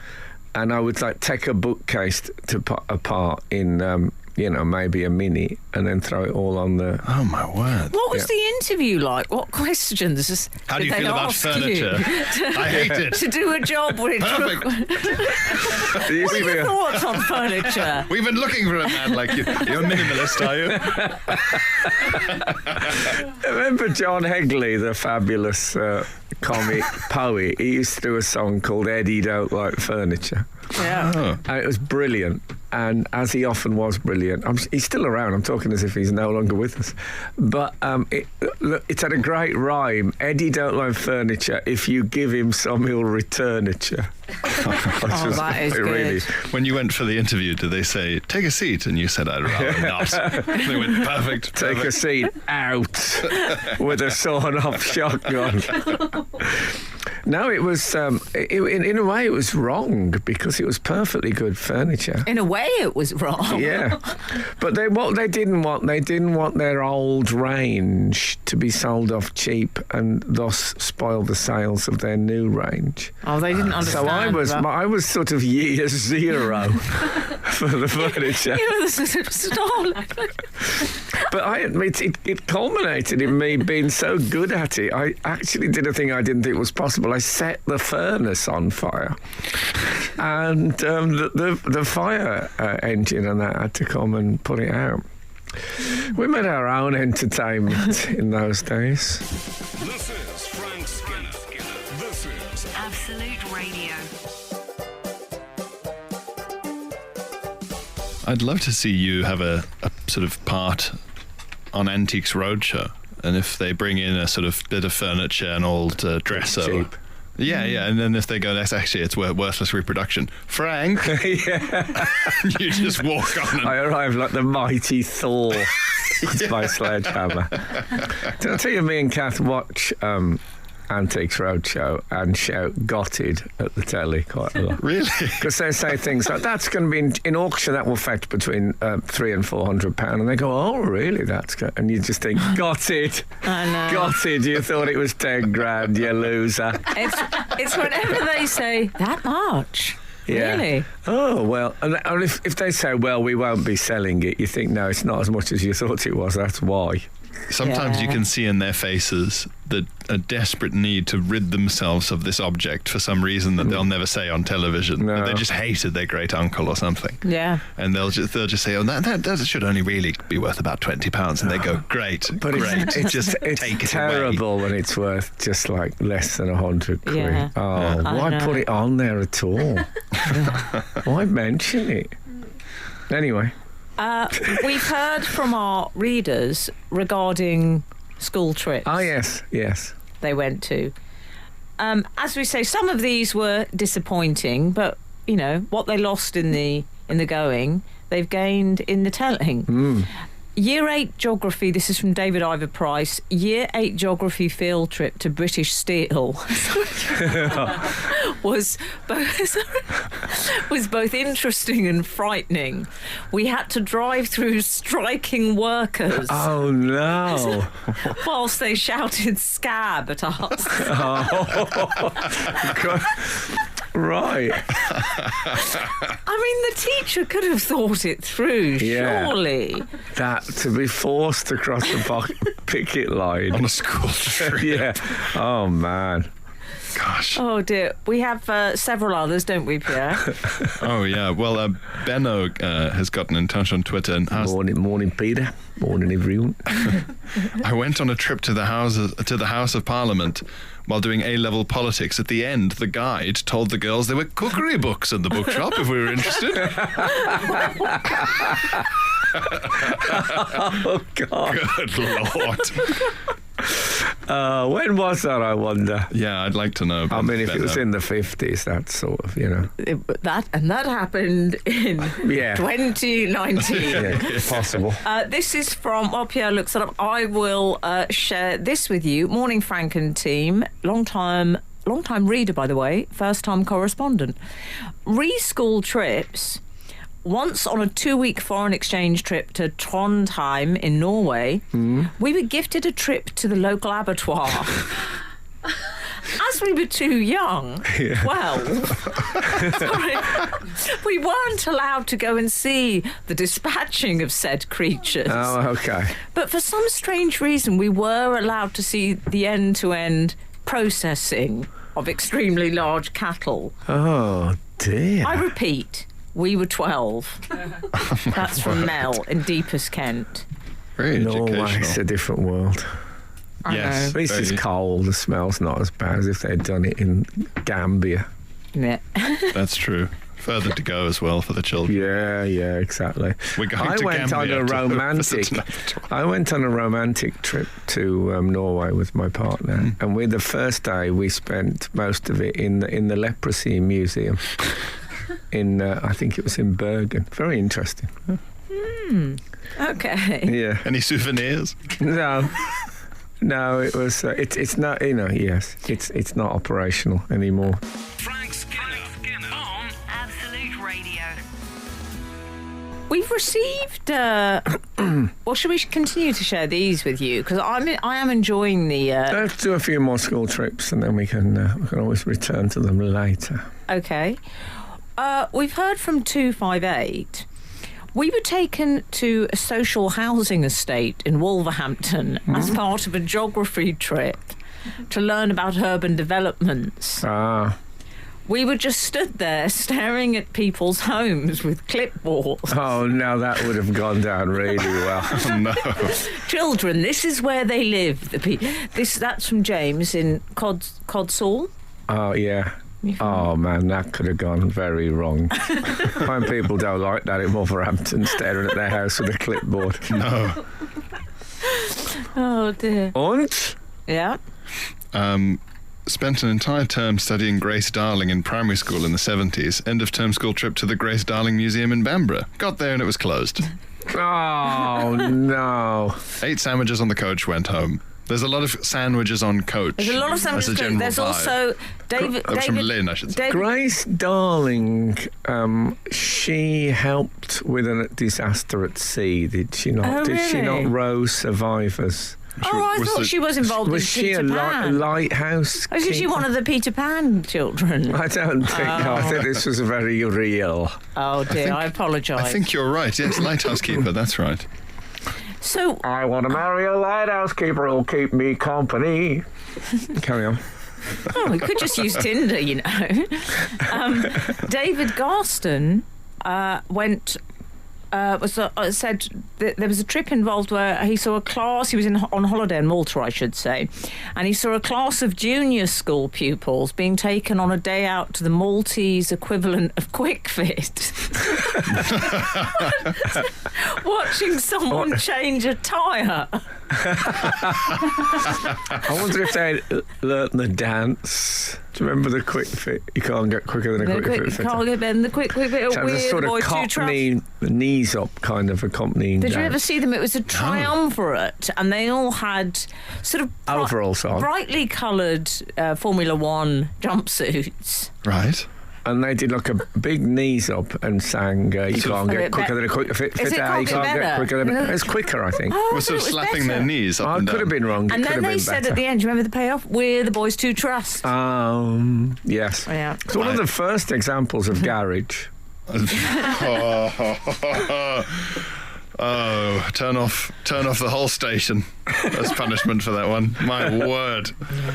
and I would like take a bookcase to apart in maybe a Mini, and then throw it all on the... Oh, my word. What was the interview like? What questions? How do you did they feel about ask you furniture? I hate it. to do a job which... Perfect. What are your thoughts on furniture? We've been looking for a man like you. You're a minimalist, are you? Remember John Hegley, the fabulous comic poet? He used to do a song called Eddie Don't Like Furniture. Yeah. Oh. And it was brilliant. And as he often was brilliant, he's still around. I'm talking as if he's no longer with us. But it's had a great rhyme. Eddie don't like furniture. If you give him some, he'll return it you. That is good. When you went for the interview, did they say, take a seat? And you said, I'd rather not. They went, perfect. Take a seat out with a sawn-off shotgun. No, it was, in a way, it was wrong because it was perfectly good furniture. In a way, it was wrong. Yeah, but they didn't want their old range to be sold off cheap and thus spoil the sales of their new range. Oh, they didn't understand. So I was sort of year zero for the furniture. You were the sort of stall. But it culminated in me being so good at it. I actually did a thing I didn't think was possible. I set the furnace on fire, and the fire engine and that had to come and put it out. We made our own entertainment in those days. This is Frank Skinner. This is Absolute Radio. I'd love to see you have a sort of part on Antiques Roadshow. And if they bring in a sort of bit of furniture, an old dresser. Cheap. Yeah, and then if they go, that's actually, it's worthless reproduction. Frank, you just walk on. I arrived like the mighty Thor with my sledgehammer. Did I tell you, me and Kath watch Antiques Roadshow and shout "gotted" at the telly quite a lot. Really? Because they say things like, that's going to be in auction, that will fetch between £300 and £400, and they go, oh really, that's good. And you just think, gotted. I know. Gotted, you thought it was 10 grand, you loser. It's whenever they say that much. Yeah. Really? Oh, well, and if they say, well, we won't be selling it, you think, no, it's not as much as you thought it was, that's why. Sometimes you Yeah. can see in their faces a desperate need to rid themselves of this object for some reason that they'll never say on television. No. They just hated their great uncle or something. Yeah. And they'll just say, oh, that should only really be worth about £20. And they go, great, But great. it's just it's take it terrible when it's worth just like less than 100 quid. Yeah. Oh, I why know. put it on there at all? Why mention it? Anyway. We've heard from our readers regarding school trips Oh, yes. they went to. As we say, some of these were disappointing, but, what they lost in the going, they've gained in the telling. Year 8 geography, this is from David Ivor Price, Year 8 geography field trip to British Steel was both interesting and frightening. We had to drive through striking workers Oh, no. whilst they shouted scab at us. God. Right. I mean, the teacher could have thought it through, Yeah. surely. That, to be forced across the picket line. on a school trip. Yeah. Oh, man. Gosh. Oh, dear. We have several others, don't we, Pierre? Oh, yeah. Well, Benno has gotten in touch on Twitter and asked, Morning, Peter. Morning, everyone. I went on a trip to the House of Parliament while doing A-level politics. At the end, the guide told the girls there were cookery books in the bookshop if we were interested. Oh, God. Good Lord. When was that, I wonder? Yeah, I'd like to know. I mean, if it was in the 50s, that's sort of, That happened in Yeah. 2019. Yeah, possible. This is from, while Pierre looks it up, I will share this with you. Morning, Frank and team. Long time reader, by the way. First time correspondent. Re-school trips. Once on a 2-week foreign exchange trip to Trondheim in Norway, we were gifted a trip to the local abattoir. as we were too young, 12, sorry, we weren't allowed to go and see the dispatching of said creatures. Oh, okay. But for some strange reason, we were allowed to see the end-to-end processing of extremely large cattle. Oh, dear. I repeat, we were 12. That's from Mel in Deepest Kent. Very Norway, educational. it's a different world. I Yes. At least it's Very- cold. The smell's not as bad as if they'd done it in Gambia. Yeah. That's true. Further to go as well for the children. Yeah, exactly. We're going I to went on Gambia a to romantic. visit an abattoir. I went on a romantic trip to Norway with my partner, and the first day we spent most of it in the leprosy museum. In I think it was in Bergen. Very interesting. Okay. Yeah. Any souvenirs? No, it was. It's not. Yes, it's not operational anymore. Frank Skinner on Absolute Radio. We've received. Well, should we continue to share these with you? Because I am enjoying the. Let's do a few more school trips, and then we can always return to them later. Okay. We've heard from 258. We were taken to a social housing estate in Wolverhampton as part of a geography trip to learn about urban developments. Ah. We were just stood there staring at people's homes with clipboards. Oh, no, that would have gone down really well. Oh, no. Children, this is where they live. That's from James in Codsall. Oh, yeah. Oh, man, that could have gone very wrong. When people don't like that in Wolverhampton, staring at their house with a clipboard. No. Oh, dear. Und? Yeah. Spent an entire term studying Grace Darling in primary school in the 70s. End of term school trip to the Grace Darling Museum in Bamborough. Got there and it was closed. Oh, no. 8 sandwiches on the coach, went home. There's a lot of sandwiches on coach. There's a lot of As a sandwiches. general There's vibe. also David. That was from Lynn, I should say. Grace Darling, she helped with a disaster at sea, did she not? Oh, Did she really? not row survivors? Oh, I Was thought the- she was involved Was in she Peter a Pan. lighthouse? Oh, is she keeper? one of the Peter Pan children? I don't think. No, I think this was very real. Oh dear, I apologise. I think you're right. Yes, lighthouse keeper. That's right. So. I want to marry a lighthouse keeper who'll keep me company. Carry on. Oh, we could just use Tinder, you know. David Garston went. Said that there was a trip involved where he saw a class. He was on holiday in Malta, I should say, and he saw a class of junior school pupils being taken on a day out to the Maltese equivalent of Quick Fit, watching someone change a tyre. I wonder if they learnt the dance. Do you remember the quick fit? You can't get quicker than a quick fit. Can't get better than the quick fit. A So it was weird sort boy of too trust. Cockney, knees up kind of accompanying Did you dance. ever see them? It was a triumvirate, and they all had sort of Overalls on. brightly coloured Formula One jumpsuits. Right. And they did like a big knees up and sang, you can't get quicker than a quick fit. Is it You can't get can't get better? quicker than It's quicker, I think. Oh, I Was thought sort of it was slapping better. their knees up I and could down. have been wrong. It And could then have they been said better. at the end, do you remember the payoff? We're the boys to trust. Yes. Yeah. It's one of the first examples of garage. Oh, turn off the whole station as punishment for that one. My word.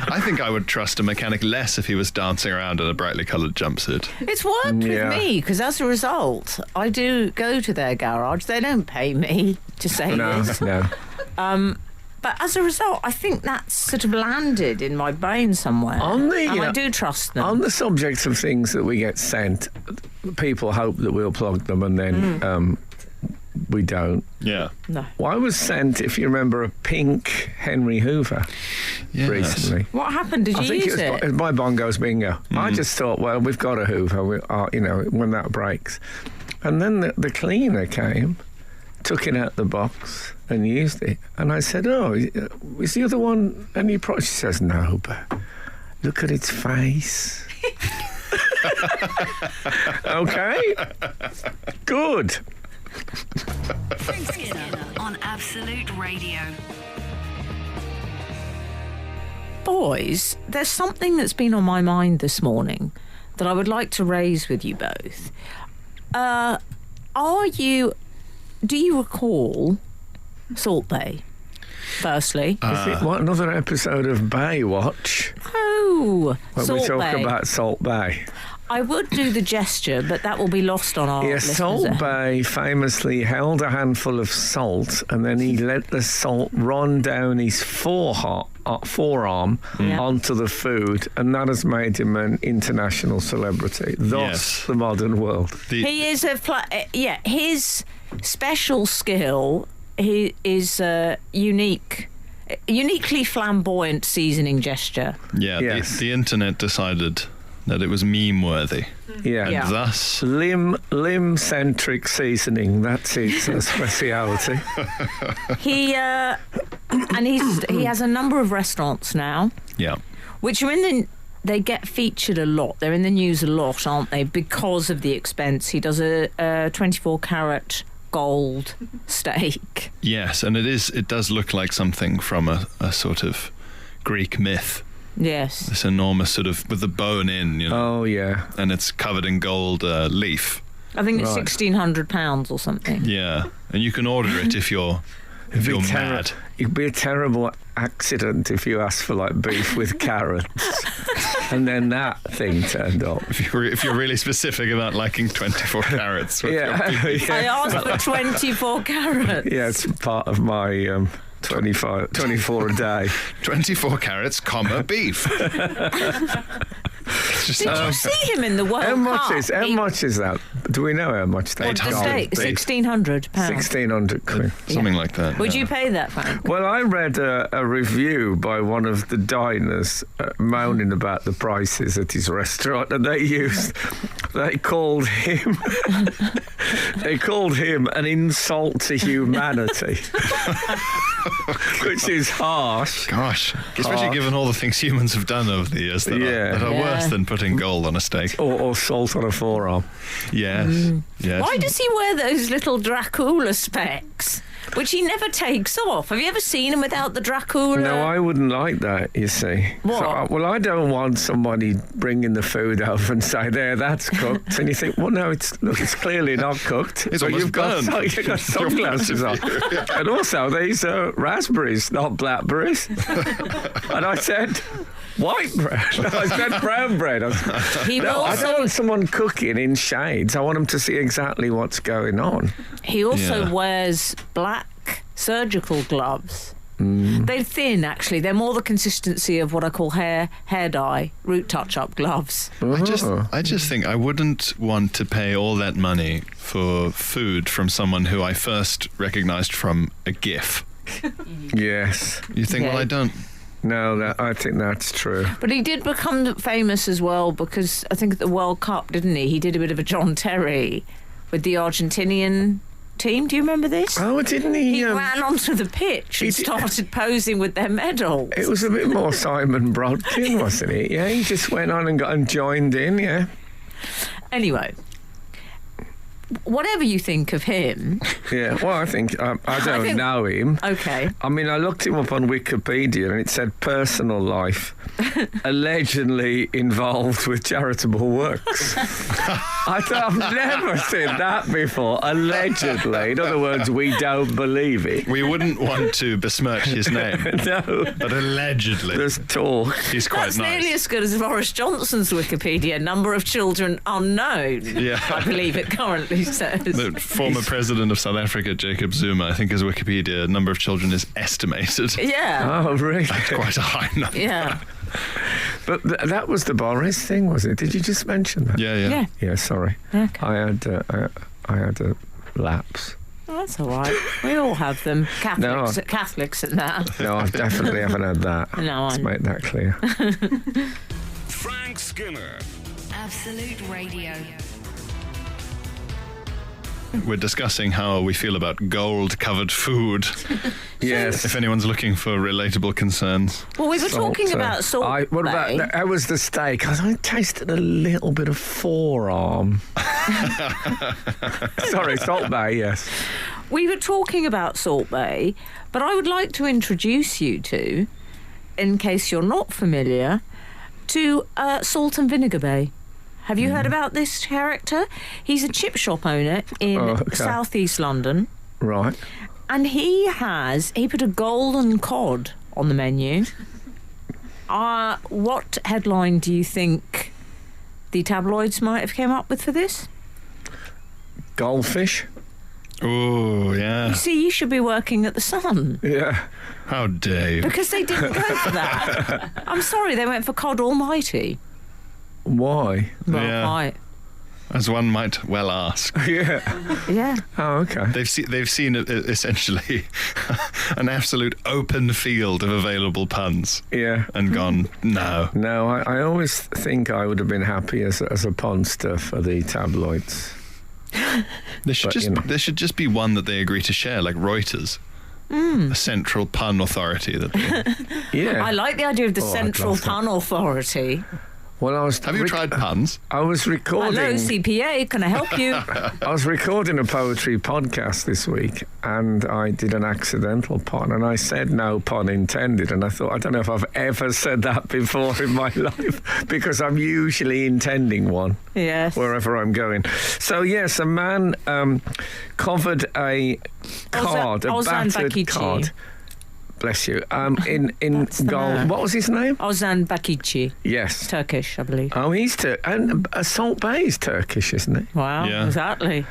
I think I would trust a mechanic less if he was dancing around in a brightly coloured jumpsuit. It's worked Yeah. with me, because as a result, I do go to their garage. They don't pay me to say No, this. no. But as a result, I think that's sort of landed in my brain somewhere. On the, and I do trust them. On the subject of things that we get sent, people hope that we'll plug them and then we don't. Yeah. No. Well, I was sent, if you remember, a pink Henry Hoover Yes. recently. What happened? Did I you think use it was it? my Bongo's bingo. I just thought, well, we've got a Hoover, when that breaks. And then the cleaner came, took it out the box and used it. And I said, oh, is the other one any pro? She says, no, but look at its face. Okay. Good. Frank Skinner on Absolute Radio. Boys, there's something that's been on my mind this morning that I would like to raise with you both. Do you recall Salt Bae? Firstly, Is it another episode of Baywatch oh, when Salt we talk Bae. about Salt Bae? I would do the gesture, but that will be lost on our Yes, listeners. Salt Bae famously held a handful of salt and then he let the salt run down his forearm Yeah. onto the food, and that has made him an international celebrity. Thus, Yes. the modern world. He is his special skill is uniquely flamboyant seasoning gesture. Yeah, Yes. the internet decided that it was meme-worthy. Yeah. Yeah. Thus, Limb-centric seasoning, that's his speciality. He he has a number of restaurants now, yeah. which are they get featured a lot. They're in the news a lot, aren't they? Because of the expense. He does a 24-carat gold steak. Yes, and it does look like something from a sort of Greek myth. Yes. This enormous sort of, with the bone in, you know, Oh, yeah. and it's covered in gold leaf. I think it's Right. £1,600 or something. Yeah, and you can order it if you're mad. It'd be a terrible accident if you asked for like beef with carrots and then that thing turned up. If you're really specific about liking 24 carats. with your beef. I asked for 24 carats. Yeah, it's part of my 24 a day. 24 carats, comma, beef. It's just Did you see him in the World How Cup? much is that? Do we know how much that What, the is? steak? £1,600. 1,600 quid. something like that. Would yeah. you pay that, Frank? Well, I read a review by one of the diners moaning about the prices at his restaurant, and they called him an insult to humanity, which is harsh. Gosh, especially given all the things humans have done over the years that Yeah. are worse than putting gold on a steak. Or salt on a forearm. Yes, yes. Why does he wear those little Dracula specs, which he never takes off? Have you ever seen him without the Dracula? No, I wouldn't like that, you see. What? Well, I don't want somebody bringing the food over and say, there, that's cooked. And you think, well, no, it's clearly not cooked. It's But almost you've burned. got sunglasses on. And also, these are raspberries, not blackberries. And I said, white bread. I said brown bread. He will I don't also, want someone cooking in shades. I want them to see exactly what's going on. he also Yeah. wears black surgical gloves. They're thin, actually. They're more the consistency of what I call hair dye, root touch-up gloves. I just think I wouldn't want to pay all that money for food from someone who I first recognised from a GIF. Yes. You think, Yeah. well, I don't. No, I think that's true. But he did become famous as well because I think at the World Cup, didn't he? He did a bit of a John Terry with the Argentinian team. Do you remember this? Oh, didn't he? He ran onto the pitch and did- started posing with their medals. It was a bit more Simon Brodkin, wasn't it? Yeah, he just went on and joined in, yeah. Anyway, whatever you think of him, Yeah, well, I think, I don't think- know him. okay. I mean, I looked him up on Wikipedia and it said personal life, allegedly involved with charitable works. I thought, I've never seen that before, allegedly. In other words, we don't believe it. We wouldn't want to besmirch his name, No, but allegedly, there's talk. he's quite That's nice. nearly as good as Boris Johnson's Wikipedia. Number of children unknown. Yeah. I believe it currently says. The former president of South Africa, Jacob Zuma, I think his Wikipedia number of children is estimated. Yeah. Oh, really? Quite a high number. Yeah. But that was the Boris thing, was it? Did you just mention that? Yeah, yeah. Yeah. Yeah, sorry. Okay. I had a lapse. Well, that's all right. We all have them. Catholics and that. No, I definitely haven't had that. No, Let's I- make that clear. Frank Skinner. Absolute Radio. We're discussing how we feel about gold-covered food. Yes. If anyone's looking for relatable concerns. Well, we were talking about Salt What Bae. about how was the steak? I tasted a little bit of forearm. Sorry, Salt Bae. Yes. We were talking about Salt Bae, but I would like to introduce you to in case you're not familiar, to Salt and Vinegar Bae. Have you heard about this character? He's a chip shop owner in southeast London. Right. And he put a golden cod on the menu. What headline do you think the tabloids might have came up with for this? Goldfish. Oh, yeah. You see, you should be working at the Sun. Yeah. How dare you? Because they didn't go for that. I'm sorry, they went for Cod Almighty. Why? Well, Yeah. right. As one might well ask. Yeah. Yeah. Oh, okay. They've seen essentially an absolute open field of available puns Yeah. and gone, no. No, I always think I would have been happy as a ponster for the tabloids. There should just be one that they agree to share, like Reuters. A central pun authority. Yeah. I like the idea of the I'd Central love that. Pun Authority. Well, Have you tried puns? I was recording. Hello, CPA, can I help you? I was recording a poetry podcast this week, and I did an accidental pun, and I said no pun intended, and I thought, I don't know if I've ever said that before in my life, because I'm usually intending one Yes. wherever I'm going. So yes, a man covered a card, Ozan a battered Bakici. card. Bless you. In That's the gold. man. What was his name? Ozan Bakici. Yes. Turkish, I believe. Oh, he's and Salt Bae is Turkish, isn't he? Wow, Yeah. exactly.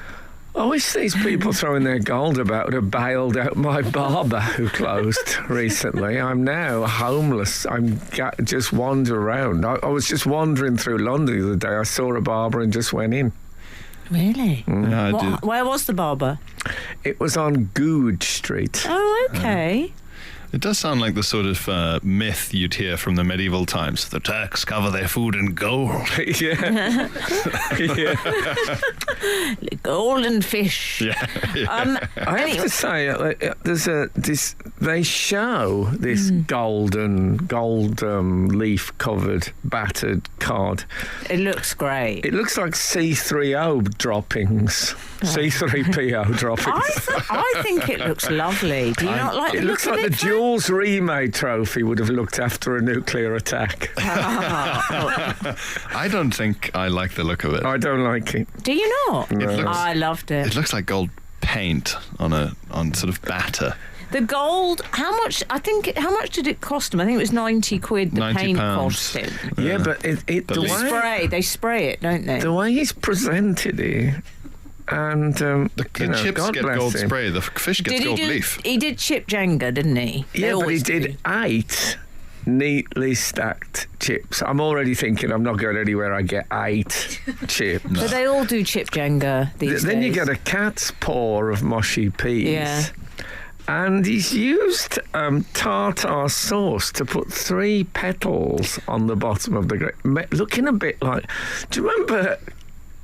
I wish these people throwing their gold about would have bailed out my barber who closed recently. I'm now homeless. Just wander around. I was just wandering through London the other day. I saw a barber and just went in. Really? Yeah, I do. Where was the barber? It was on Goodge Street. Oh, okay. It does sound like the sort of myth you'd hear from the medieval times. The Turks cover their food in gold. Yeah. Yeah. The golden fish. Yeah. I have to say, they show this gold leaf covered battered card. It looks great. It looks like C3O droppings, C3PO droppings. I think it looks lovely. Do you not like It the looks look like of the it, Frank? Jules Remade trophy would have looked after a nuclear attack. I don't think I like the look of it. I don't like it. Do you not? No. I loved It it. looks like gold paint on sort of batter. The gold, how much did it cost him? I think it was 90 quid the £90. paint cost him. Yeah, but They spray it, don't they? the way he's presented it, and The chips God get bless gold him. spray. The fish gets gold leaf. He did chip Jenga, didn't he? They Yeah, but he always did 8 neatly stacked chips. I'm already thinking I'm not going anywhere. I get 8 chips. But they all do chip Jenga these days. Then you get a cat's paw of mushy peas. Yeah. And he's used tartar sauce to put 3 petals on the bottom of the looking a bit like. Do you remember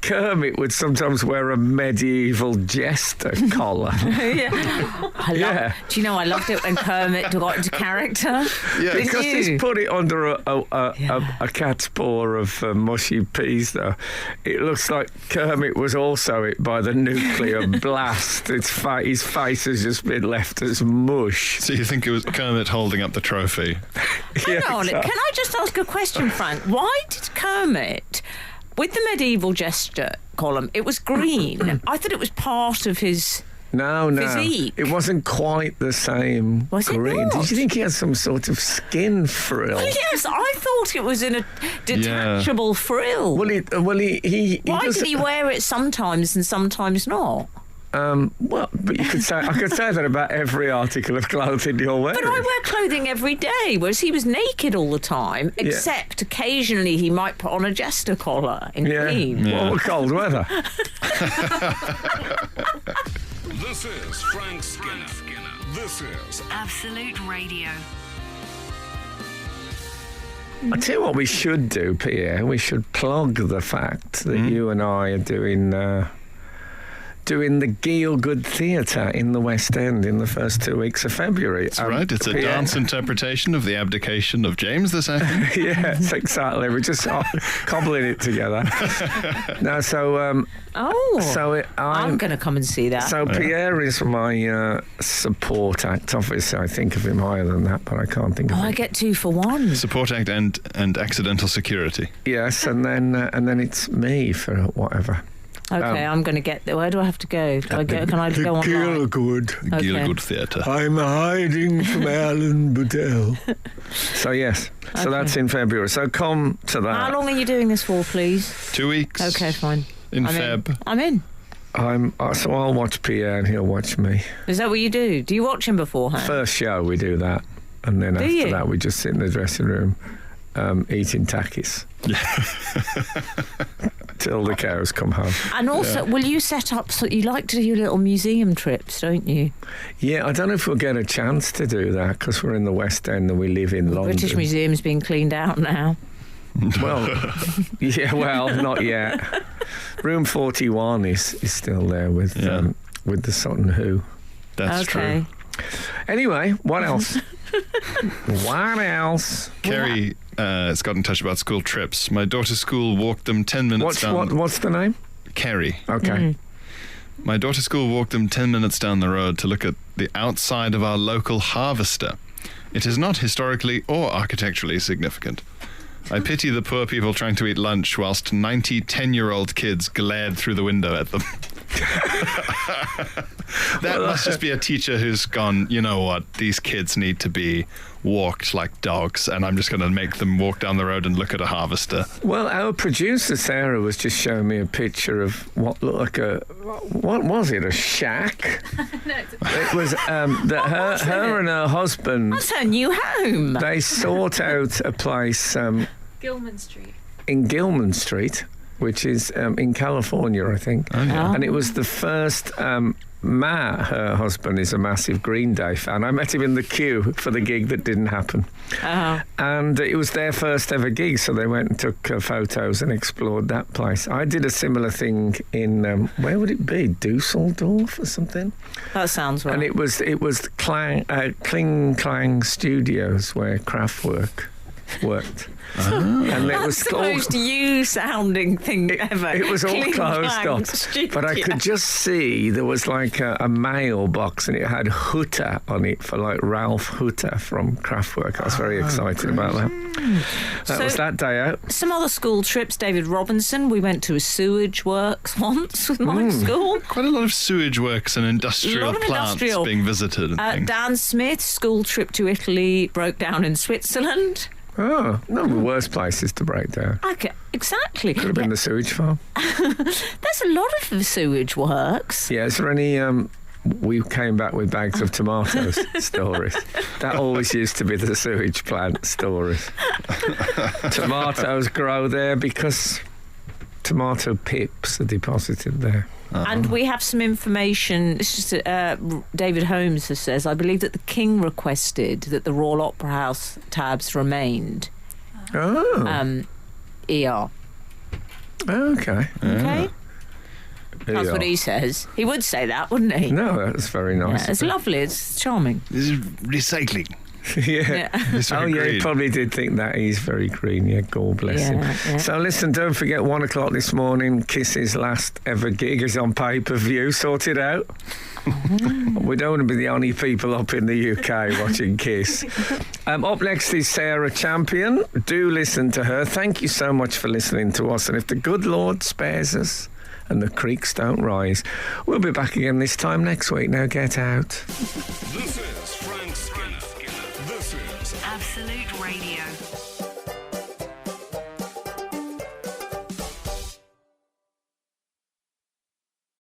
Kermit would sometimes wear a medieval jester collar? Yeah. Do you know I loved it when Kermit got into character? Yeah. Didn't Because you? he's put it under a cat's paw of mushy peas, though. It looks like Kermit was also hit by the nuclear blast. His face has just been left as mush. So you think it was Kermit holding up the trophy? Hang on, can I just ask a question, Frank? Why did Kermit, with the medieval gesture column, it was green? I thought it was part of his... No, Physique. it wasn't quite the same Was it green. not? Did you think he had some sort of skin frill? Yes, I thought it was in a detachable frill. Well, he Why does- did he wear it sometimes and sometimes not? Well, but I could say that about every article of clothing you're wearing. But I wear clothing every day, whereas he was naked all the time, except occasionally he might put on a jester collar in green. Well, cold weather. This is Frank Skinner. This is Absolute Radio. I tell you what we should do, Pierre. We should plug the fact that you and I are doing doing the Gielgud Theatre in the West End in the first 2 weeks of February. That's right. It's a dance interpretation of the abdication of James II. Yes, exactly. We're just cobbling it together. No, so I'm going to come and see that. So Pierre is my support act. Obviously, I think of him higher than that, but I can't think of him. I get 2 for 1. Support act and accidental security. Yes, and then it's me for whatever. Okay, I'm going to get there. Where do I have to go? Can I go online? Gielgud Theatre. I'm hiding from Alan Budell. So yes, so that's in February. So come to that. How long are you doing this for, please? 2 weeks. Okay, fine. In Feb. I'm in. So I'll watch Pierre and he'll watch me. Is that what you do? Do you watch him beforehand? First show we do that, and then after that we just sit in the dressing room eating takis. Till the cows come home. And also, will you set up, so you like to do your little museum trips, don't you? Yeah, I don't know if we'll get a chance to do that because we're in the West End and we live in London. British Museum's being cleaned out now. Well, not yet. Room 41 is still there with the Sutton Hoo. That's true. Anyway, what else? What else? Kerry has got in touch about school trips. My daughter's school walked them 10 minutes down. What's the name? Kerry. Okay. My daughter's school walked them 10 minutes down the road to look at the outside of our local harvester. It is not historically or architecturally significant. I pity the poor people trying to eat lunch whilst 90 10-year-old kids glared through the window at them. That must just be a teacher who's gone, you know what, these kids need to be walked like dogs, and I'm just going to make them walk down the road and look at a harvester. Well, our producer Sarah was just showing me a picture of what looked like what was it, a shack? No, it was her and her husband. That's her new home. They sought out a place Gilman Street. in Gilman Street, which is in California, I think. Oh, yeah. And it was the first. Matt, her husband, is a massive Green Day fan. I met him in the queue for the gig that didn't happen. And it was their first ever gig, so they went and took photos and explored that place. I did a similar thing in, where would it be? Dusseldorf or something? That sounds right. And it was Kling Klang Studios where Kraftwerk worked. And it was That's the most you-sounding thing ever. It was all Kling closed Klang up, Studio. but I could just see there was like a mailbox, and it had Hutter on it for like Ralph Hutter from Kraftwerk. I was very excited about that. That was that day out. Some other school trips. David Robinson. We went to a sewage works once with my school. Quite a lot of sewage works and industrial plants being visited and things. Dan Smith, school trip to Italy, broke down in Switzerland. Oh, none of the worst places to break down. Okay, exactly. Could have been the sewage farm. There's a lot of sewage works. Yeah, is there any... we came back with bags of tomatoes stories. That always used to be the sewage plant stories. Tomatoes grow there because tomato pips are deposited there. And we have some information. This is David Holmes says, I believe that the King requested that the Royal Opera House tabs remained. Oh. ER. Okay. Okay. That's what he says. He would say that, wouldn't he? No, that's very nice. Yeah, it's lovely. It's charming. This is recycling. Yeah. It's very He green. probably did think that. He's very green. Yeah, God bless him. Yeah. So listen, don't forget 1 o'clock this morning, Kiss's last ever gig is on pay-per-view. Sort it out. We don't want to be the only people up in the UK watching Kiss. Up next is Sarah Champion. Do listen to her. Thank you so much for listening to us. And if the good Lord spares us and the creeks don't rise, we'll be back again this time next week. Now get out. This is Frank Skinner. This is Absolute Radio.